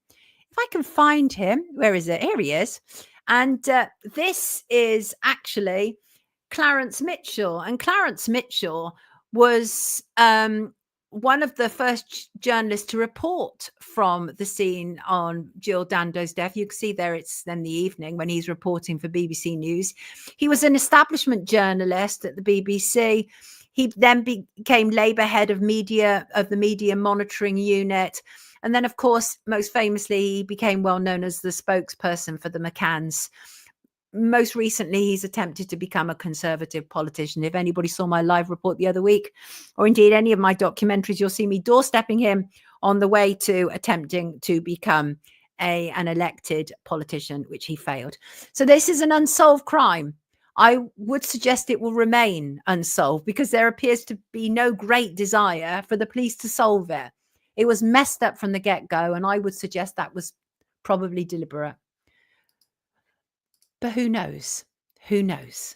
where is it? Here he is. And this is actually Clarence Mitchell. And Clarence Mitchell was one of the first journalists to report from the scene on Jill Dando's death. You can see there it's then the evening when he's reporting for BBC News. He was an establishment journalist at the BBC. He then became Labour head of the media monitoring unit. And then, of course, most famously, he became well known as the spokesperson for the McCanns. Most recently, he's attempted to become a Conservative politician. If anybody saw my live report the other week, or indeed any of my documentaries, you'll see me doorstepping him on the way to attempting to become an elected politician, which he failed. So this is an unsolved crime. I would suggest it will remain unsolved because there appears to be no great desire for the police to solve it. It was messed up from the get-go, and I would suggest that was probably deliberate. But who knows? Who knows?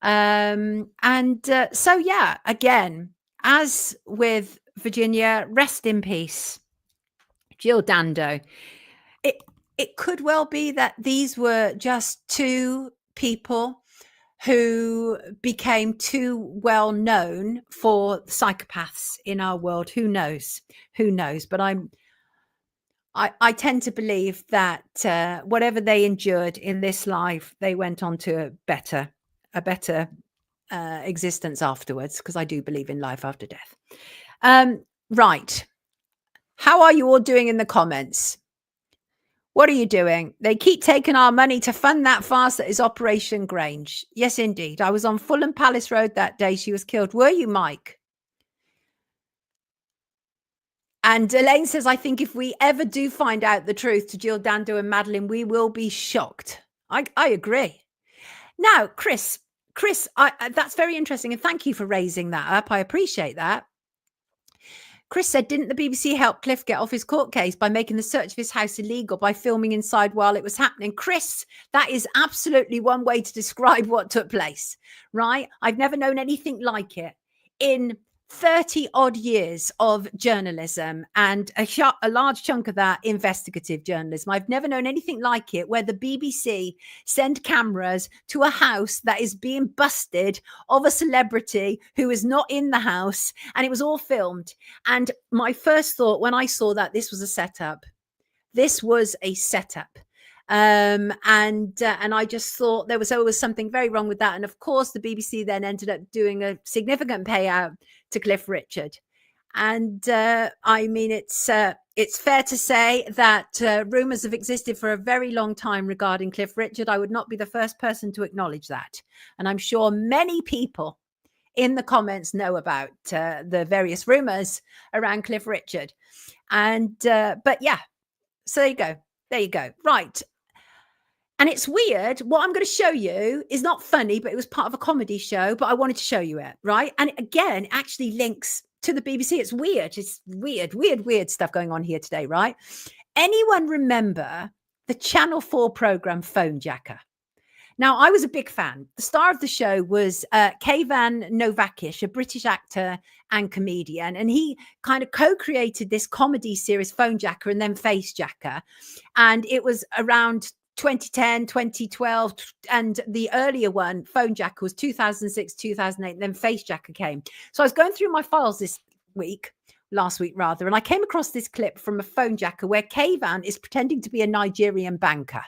So, yeah, again, as with Virginia, rest in peace, Jill Dando. It could well be that these were just two people who became too well known for psychopaths in our world. Who knows? Who knows? But I tend to believe that whatever they endured in this life, they went on to a better existence afterwards, because I do believe in life after death. Right. How are you all doing in the comments? What are you doing? They keep taking our money to fund that farce that is Operation Grange. Yes, indeed. I was on Fulham Palace Road that day she was killed. Were you, Mike? And Elaine says, I think if we ever do find out the truth to Jill Dando and Madeline, we will be shocked. I agree. Now, Chris, that's very interesting. And thank you for raising that up. I appreciate that. Chris said, didn't the BBC help Cliff get off his court case by making the search of his house illegal by filming inside while it was happening? Chris, that is absolutely one way to describe what took place, right? I've never known anything like it in 30 odd years of journalism, and a large chunk of that investigative journalism. I've never known anything like it, where the BBC send cameras to a house that is being busted of a celebrity who is not in the house, and it was all filmed. And my first thought when I saw that, this was a setup. This was a setup. And I just thought there was something very wrong with that. And of course, the BBC then ended up doing a significant payout to Cliff Richard. And I mean, it's fair to say that rumours have existed for a very long time regarding Cliff Richard. I would not be the first person to acknowledge that. And I'm sure many people in the comments know about the various rumours around Cliff Richard. And but yeah, so there you go. There you go. Right. And it's weird. What I'm going to show you is not funny, but it was part of a comedy show, but I wanted to show you it, right? And again, it actually links to the BBC. It's weird. It's weird stuff going on here today, right? Anyone remember the Channel 4 program Phone Jacker? Now, I was a big fan. The star of the show was Kayvan Novakish, a British actor and comedian. And he kind of co-created this comedy series, Phone Jacker, and then Face Jacker. And it was around 2010, 2012, and the earlier one, Phone Jacker, was 2006, 2008, and then Face Jacker came. So I was going through my files last week, and I came across this clip from a Phone Jacker where Kayvan is pretending to be a Nigerian banker,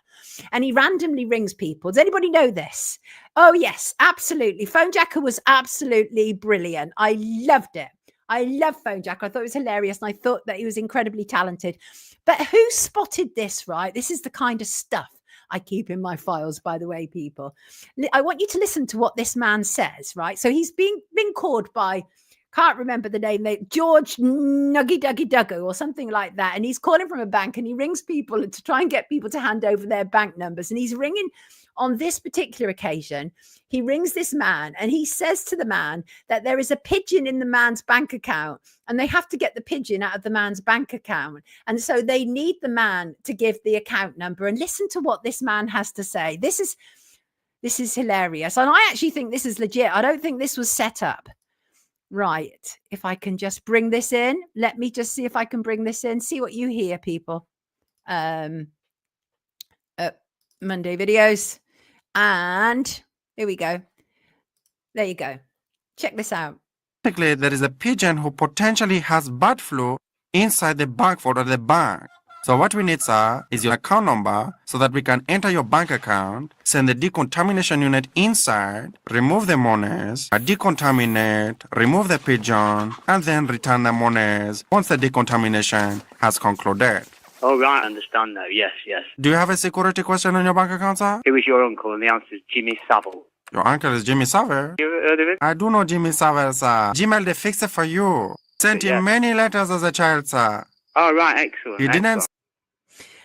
and he randomly rings people. Does anybody know this? Oh, yes, absolutely. Phone Jacker was absolutely brilliant. I loved it. I love Phone Jacker. I thought it was hilarious, and I thought that he was incredibly talented. But who spotted this, right? This is the kind of stuff I keep in my files, by the way, people. I want you to listen to what this man says, right? So he's been called by, can't remember the name, George Nuggy Duggy Duggo or something like that. And he's calling from a bank, and he rings people to try and get people to hand over their bank numbers. And he's ringing on this particular occasion. He rings this man, and he says to the man that there is a pigeon in the man's bank account, and they have to get the pigeon out of the man's bank account. And so they need the man to give the account number. And listen to what this man has to say. This is hilarious. And I actually think this is legit. I don't think this was set up. Right. If I can just bring this in, let me just see if I can bring this in. See what you hear, people. Monday videos. And here we go. There you go. Check this out. Basically, there is a pigeon who potentially has bird flu inside the bank vault of the bank. So what we need, sir, is your account number so that we can enter your bank account, send the decontamination unit inside, remove the monies, decontaminate, remove the pigeon, and then return the monies once the decontamination has concluded. Oh, right, I understand now. Yes, yes. Do you have a security question on your bank account, sir? Who is your uncle? And the answer is Jimmy Savile. Your uncle is Jimmy Savile? You ever heard of him? I do know Jimmy Savile, sir. Gmail, they fixed it for you. Sent him many letters as a child, sir. Oh, right, excellent. He didn't.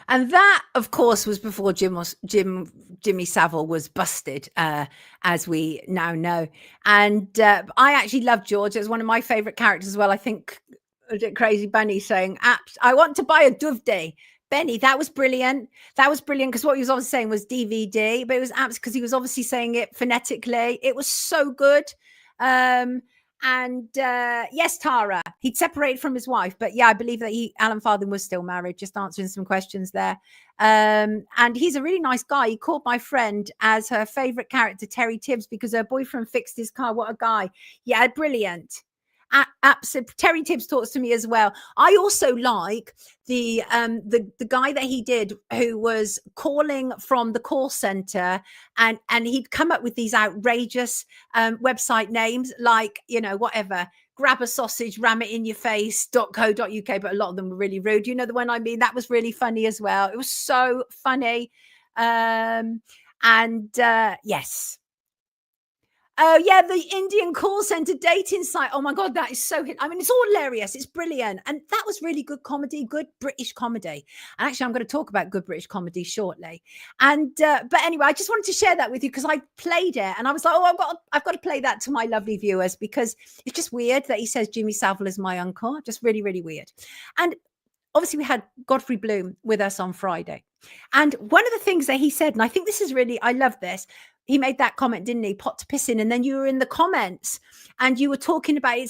And that, of course, was before Jimmy Savile was busted, as we now know. And I actually love George. It was one of my favourite characters as well. I think Crazy Bunny saying, I want to buy a Doveday. Benny, that was brilliant. That was brilliant because what he was obviously saying was DVD, but it was apps because he was obviously saying it phonetically. It was so good. And yes, Tara, he'd separated from his wife, but yeah, I believe that Alan Farthing was still married. Just answering some questions there. And he's a really nice guy. He called my friend as her favorite character, Terry Tibbs, because her boyfriend fixed his car. What a guy! Yeah, brilliant. Absolutely. Terry Tibbs talks to me as well. I also like the guy that he did who was calling from the call center, and he'd come up with these outrageous website names like, you know, whatever, grab a sausage, ram it in your face.co.uk, but a lot of them were really rude. You know the one I mean? That was really funny as well. It was so funny. Yes. Oh, yeah, the Indian call center dating site. Oh, my God, that is so hit. I mean, it's all hilarious. It's brilliant. And that was really good comedy, good British comedy. And actually, I'm going to talk about good British comedy shortly. And but anyway, I just wanted to share that with you because I played it and I was like, oh, I've got to play that to my lovely viewers because it's just weird that he says Jimmy Savile is my uncle. Just really, really weird. And obviously, we had Godfrey Bloom with us on Friday. And one of the things that he said, and I think this is really, I love this. He made that comment, didn't he? Pot to piss in. And then you were in the comments and you were talking about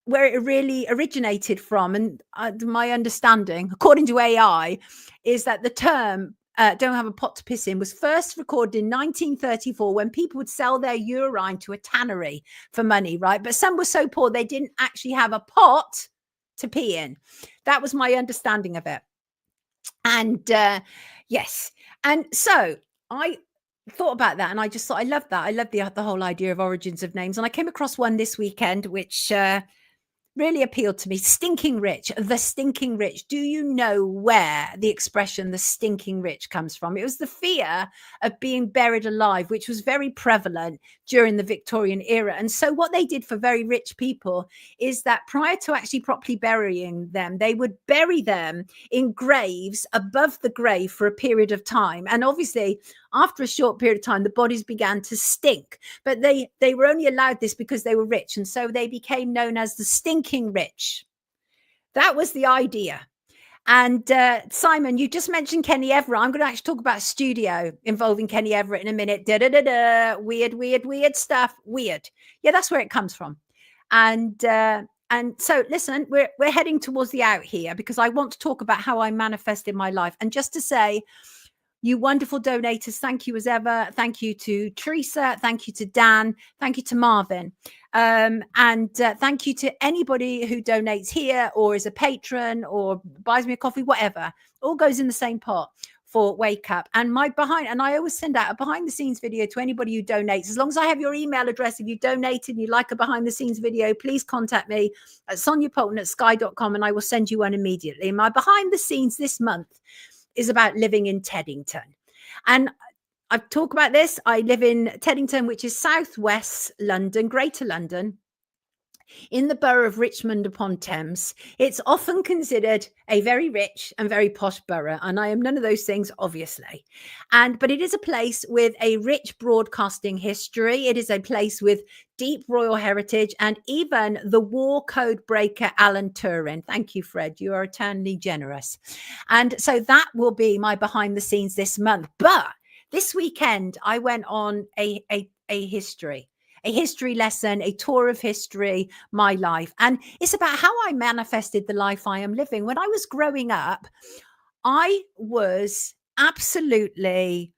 where it really originated from. And my understanding, according to AI, is that the term don't have a pot to piss in was first recorded in 1934 when people would sell their urine to a tannery for money, right? But some were so poor they didn't actually have a pot to pee in. That was my understanding of it. And yes. And so I thought about that and I just thought I love that. I love the whole idea of origins of names. And I came across one this weekend which really appealed to me. Stinking rich, the stinking rich. Do you know where the expression the stinking rich comes from? It was the fear of being buried alive, which was very prevalent during the Victorian era. And so what they did for very rich people is that prior to actually properly burying them, they would bury them in graves above the grave for a period of time. And obviously, after a short period of time, the bodies began to stink. But they were only allowed this because they were rich. And so they became known as the stinking rich. That was the idea. And Simon, you just mentioned Kenny Everett. I'm going to actually talk about a studio involving Kenny Everett in a minute. Weird stuff. Weird. Yeah, that's where it comes from. And so, listen, we're heading towards the out here because I want to talk about how I manifested my life. And just to say, you wonderful donators, thank you as ever. Thank you to Teresa. Thank you to Dan. Thank you to Marvin. And thank you to anybody who donates here or is a patron or buys me a coffee, whatever. All goes in the same pot for Wake Up. And I always send out a behind the scenes video to anybody who donates. As long as I have your email address, if you donated and you like a behind the scenes video, please contact me at soniapoulton@sky.com and I will send you one immediately. My behind the scenes this month is about living in Teddington. And I've talked about this. I live in Teddington, which is southwest London, Greater London, in the borough of Richmond upon Thames. It's often considered a very rich and very posh borough, and I am none of those things, obviously. But it is a place with a rich broadcasting history. It is a place with deep royal heritage, and even the war code breaker Alan Turing. Thank you, Fred. You are eternally generous. And so that will be my behind the scenes this month. But this weekend, I went on a history lesson, a tour of history, my life. And it's about how I manifested the life I am living. When I was growing up, I was absolutely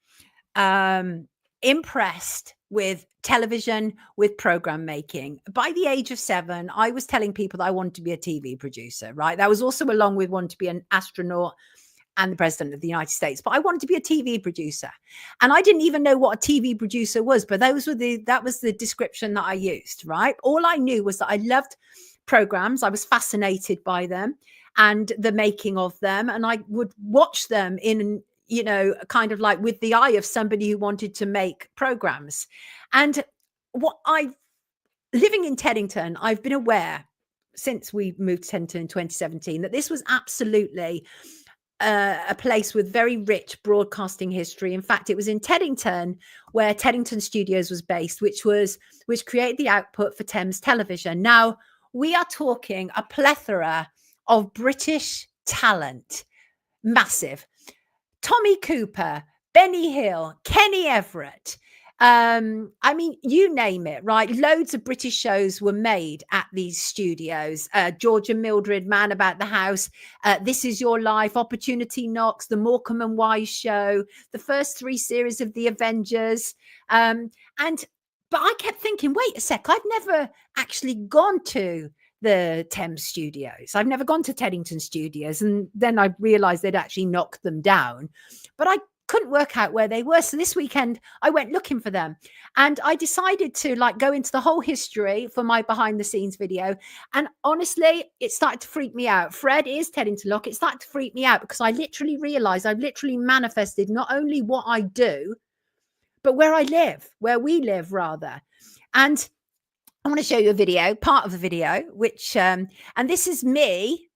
impressed with television, with program making. By the age of 7, I was telling people that I wanted to be a TV producer, right? That was also along with wanting to be an astronaut and the president of the United States, but I wanted to be a TV producer. And I didn't even know what a TV producer was, but that was the description that I used, right? All I knew was that I loved programs. I was fascinated by them and the making of them. And I would watch them in, kind of like with the eye of somebody who wanted to make programs. And living in Teddington, I've been aware since we moved to Teddington in 2017, that this was absolutely a place with very rich broadcasting history. In fact, it was in Teddington where Teddington Studios was based, which created the output for Thames Television. Now, we are talking a plethora of British talent, massive. Tommy Cooper, Benny Hill, Kenny Everett. I mean, you name it, right? Loads of British shows were made at these studios. George and Mildred, Man About the House, This Is Your Life, Opportunity Knocks, The Morecambe and Wise Show, the first 3 series of The Avengers. But I kept thinking, wait a sec, I've never actually gone to the Thames Studios. I've never gone to Teddington Studios. And then I realized they'd actually knocked them down. But I couldn't work out where they were. So this weekend I went looking for them, and I decided to go into the whole history for my behind the scenes video. And honestly, it started to freak me out. Fred is Teddington Lock. It started to freak me out because I literally realized I've literally manifested not only what I do, but where we live rather. And I want to show you a video, part of the video, which, and this is me.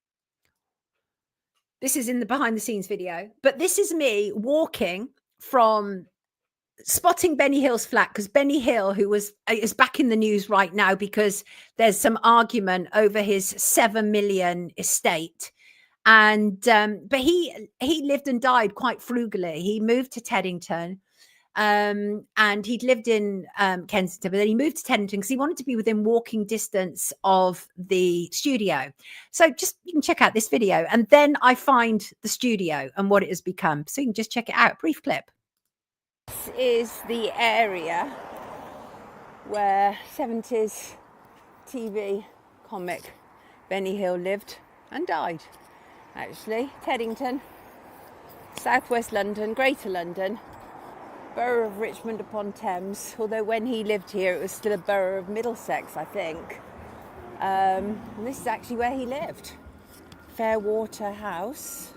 This is in the behind the scenes video, but this is me walking from spotting Benny Hill's flat, because Benny Hill, who is back in the news right now because there's some argument over his 7 million estate. And, but he lived and died quite frugally. He moved to Teddington. And he'd lived in Kensington, but then he moved to Teddington because he wanted to be within walking distance of the studio. So just, you can check out this video, and then I find the studio and what it has become. So you can just check it out. Brief clip. This is the area where 70s TV comic Benny Hill lived and died. Actually, Teddington, southwest London, Greater London, borough of Richmond upon Thames, although when he lived here it was still a borough of Middlesex, I think. And this is actually where he lived, Fairwater House,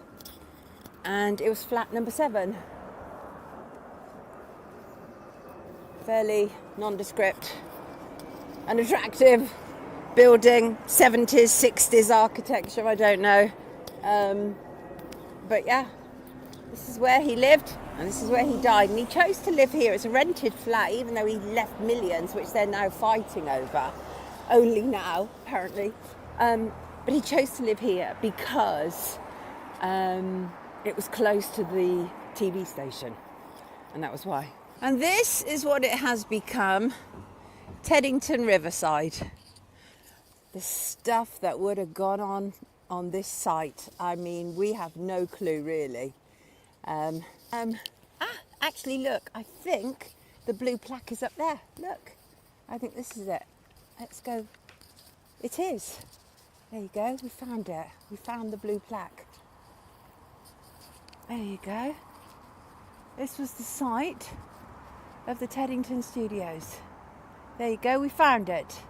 and it was flat number 7. Fairly nondescript, unattractive building, 70s, 60s architecture, I don't know. But yeah, this is where he lived. And this is where he died. And he chose to live here. It's a rented flat, even though he left millions, which they're now fighting over. Only now, apparently. But he chose to live here because it was close to the TV station. And that was why. And this is what it has become. Teddington Riverside. The stuff that would have gone on this site. I mean, we have no clue, really. Actually, look, I think the blue plaque is up there. Look, I think this is it. Let's go. It is. There you go. We found it. We found the blue plaque. There you go. This was the site of the Teddington Studios. There you go. We found it.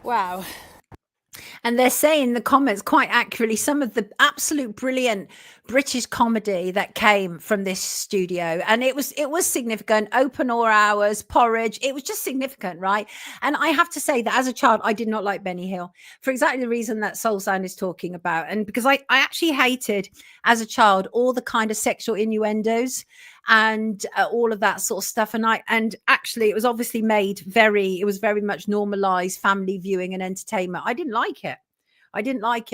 Wow. And they're saying in the comments quite accurately some of the absolute brilliant British comedy that came from this studio. And it was significant. Open all hours, Porridge. It was just significant, right? And I have to say that as a child, I did not like Benny Hill for exactly the reason that Soul Sound is talking about. And because I actually hated, as a child, all the kind of sexual innuendos and all of that sort of stuff. And actually it was obviously it was very much normalized family viewing and entertainment. I didn't like it. I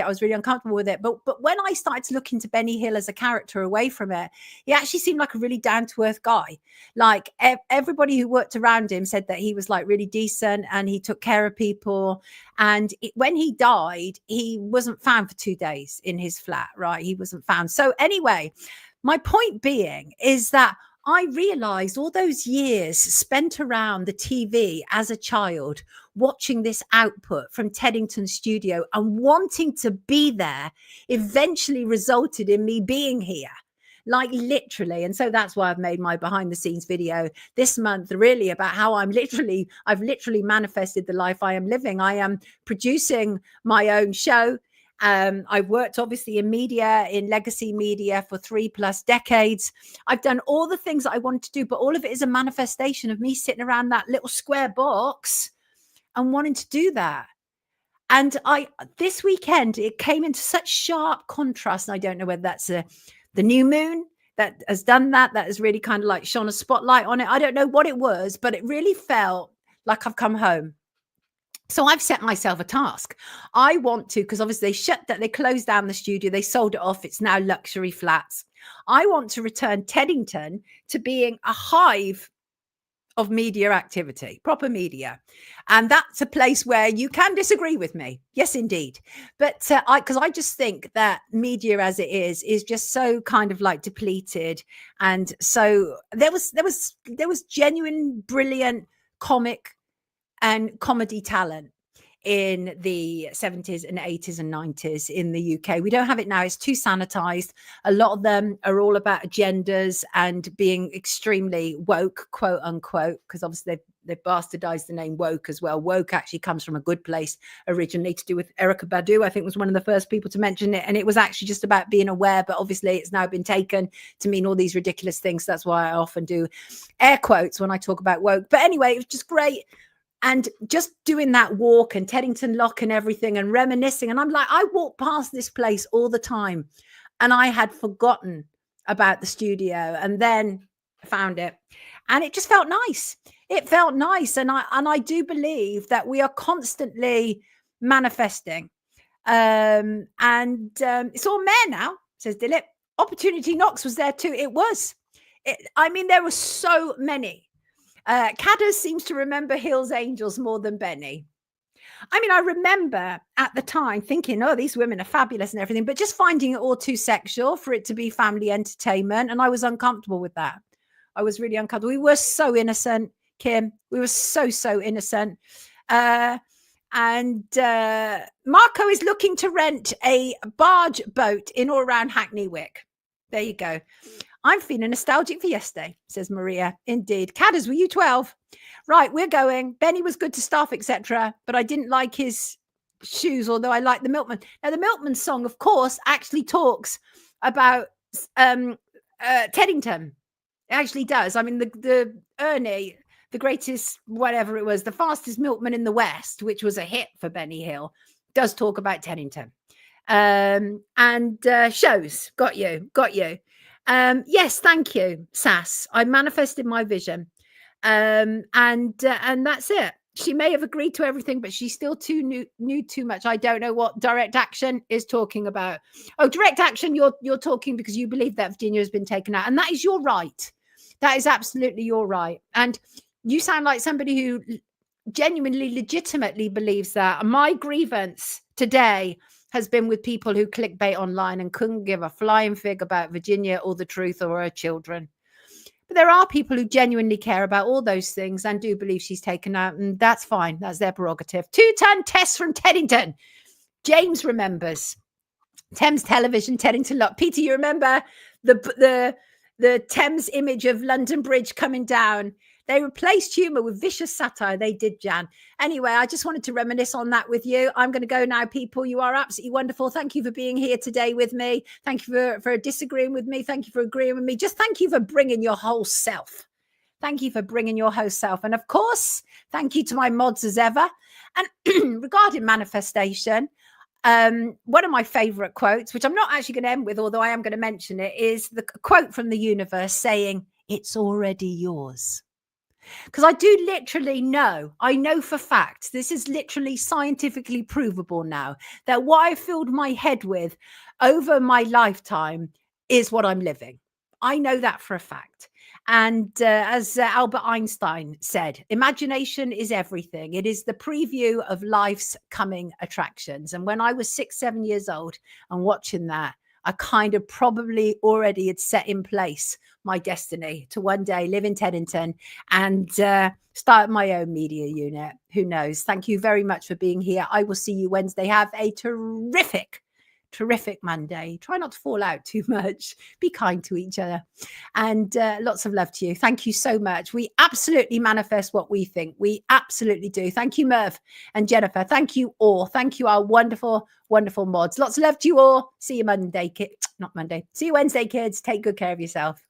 was really uncomfortable with it. But when I started to look into Benny Hill as a character away from it, he actually seemed like a really down-to-earth guy. Like everybody who worked around him said that he was like really decent and he took care of people. And when he died, he wasn't found for 2 days in his flat, right? He wasn't found. So anyway, my point being is that I realized all those years spent around the TV as a child, watching this output from Teddington Studio and wanting to be there, eventually resulted in me being here, like literally. And so that's why I've made my behind the scenes video this month, really about how I've literally manifested the life I am living. I am producing my own show. I've worked obviously in media, in legacy media for 3+ decades. I've done all the things that I wanted to do, but all of it is a manifestation of me sitting around that little square box and wanting to do that. And this weekend, it came into such sharp contrast. And I don't know whether that's the new moon that has done that has really kind of like shone a spotlight on it. I don't know what it was, but it really felt like I've come home. So I've set myself a task. I want to, because obviously they closed down the studio, they sold it off. It's now luxury flats. I want to return Teddington to being a hive of media activity, proper media. And that's a place where you can disagree with me. Yes, indeed. But because I just think that media as it is just so kind of like depleted. And so there was genuine, brilliant comic and comedy talent in the 70s and 80s and 90s in the UK. We don't have it now. It's too sanitized. A lot of them are all about agendas and being extremely woke, quote unquote, because obviously they've bastardized the name woke as well. Woke actually comes from a good place originally, to do with Erykah Badu. I think was one of the first people to mention it. And it was actually just about being aware, but obviously it's now been taken to mean all these ridiculous things. That's why I often do air quotes when I talk about woke. But anyway, it was just great. And just doing that walk and Teddington Lock and everything and reminiscing. And I'm like, I walk past this place all the time and I had forgotten about the studio and then found it. And it just felt nice. It felt nice. And I do believe that we are constantly manifesting. It's all mayor now, says Dilip. Opportunity Knocks was there too. It was. There were so many. Cadders seems to remember Hill's Angels more than Benny. I remember at the time thinking, oh, these women are fabulous and everything, but just finding it all too sexual for it to be family entertainment. And I was uncomfortable with that. I was really uncomfortable. We were so innocent, Kim. We were so innocent. Marco is looking to rent a barge boat in or around Hackney Wick. There you go. I'm feeling nostalgic for yesterday, says Maria. Indeed. Cadders, were you 12? Right, we're going. Benny was good to staff, etc. But I didn't like his shoes, although I liked the Milkman. Now, the Milkman song, of course, actually talks about Teddington. It actually does. The Ernie, the greatest, whatever it was, the fastest milkman in the West, which was a hit for Benny Hill, does talk about Teddington. Shows. Got you. Yes, thank you, Sass. I manifested my vision. And that's it. She may have agreed to everything, but she's still knew too much. I don't know what direct action is talking about. Oh, direct action, you're talking because you believe that Virginia has been taken out. And that is your right. That is absolutely your right. And you sound like somebody who genuinely, legitimately believes that. My grievance today has been with people who clickbait online and couldn't give a flying fig about Virginia or the truth or her children. But there are people who genuinely care about all those things and do believe she's taken out, and that's fine. That's their prerogative. 2-ton test from Teddington. James remembers. Thames Television, Teddington Lock. Peter, you remember the Thames image of London Bridge coming down? They replaced humor with vicious satire. They did, Jan. Anyway, I just wanted to reminisce on that with you. I'm going to go now, people. You are absolutely wonderful. Thank you for being here today with me. Thank you for disagreeing with me. Thank you for agreeing with me. Just thank you for bringing your whole self. Thank you for bringing your whole self. And of course, thank you to my mods as ever. And regarding manifestation, one of my favorite quotes, which I'm not actually going to end with, although I am going to mention it, is the quote from the universe saying, "It's already yours." Because I do literally know, I know for fact, this is literally scientifically provable now, that what I filled my head with over my lifetime is what I'm living. I know that for a fact. And as Albert Einstein said, imagination is everything. It is the preview of life's coming attractions. And when I was 6-7 years old and watching that, I kind of probably already had set in place my destiny to one day live in Teddington and start my own media unit. Who knows? Thank you very much for being here. I will see you Wednesday. Have a terrific Monday. Try not to fall out too much. Be kind to each other. And lots of love to you. Thank you so much. We absolutely manifest what we think. We absolutely do. Thank you, Merv and Jennifer. Thank you all. Thank you, our wonderful, wonderful mods. Lots of love to you all. See you Monday, not Monday. See you Wednesday, kids. Take good care of yourself.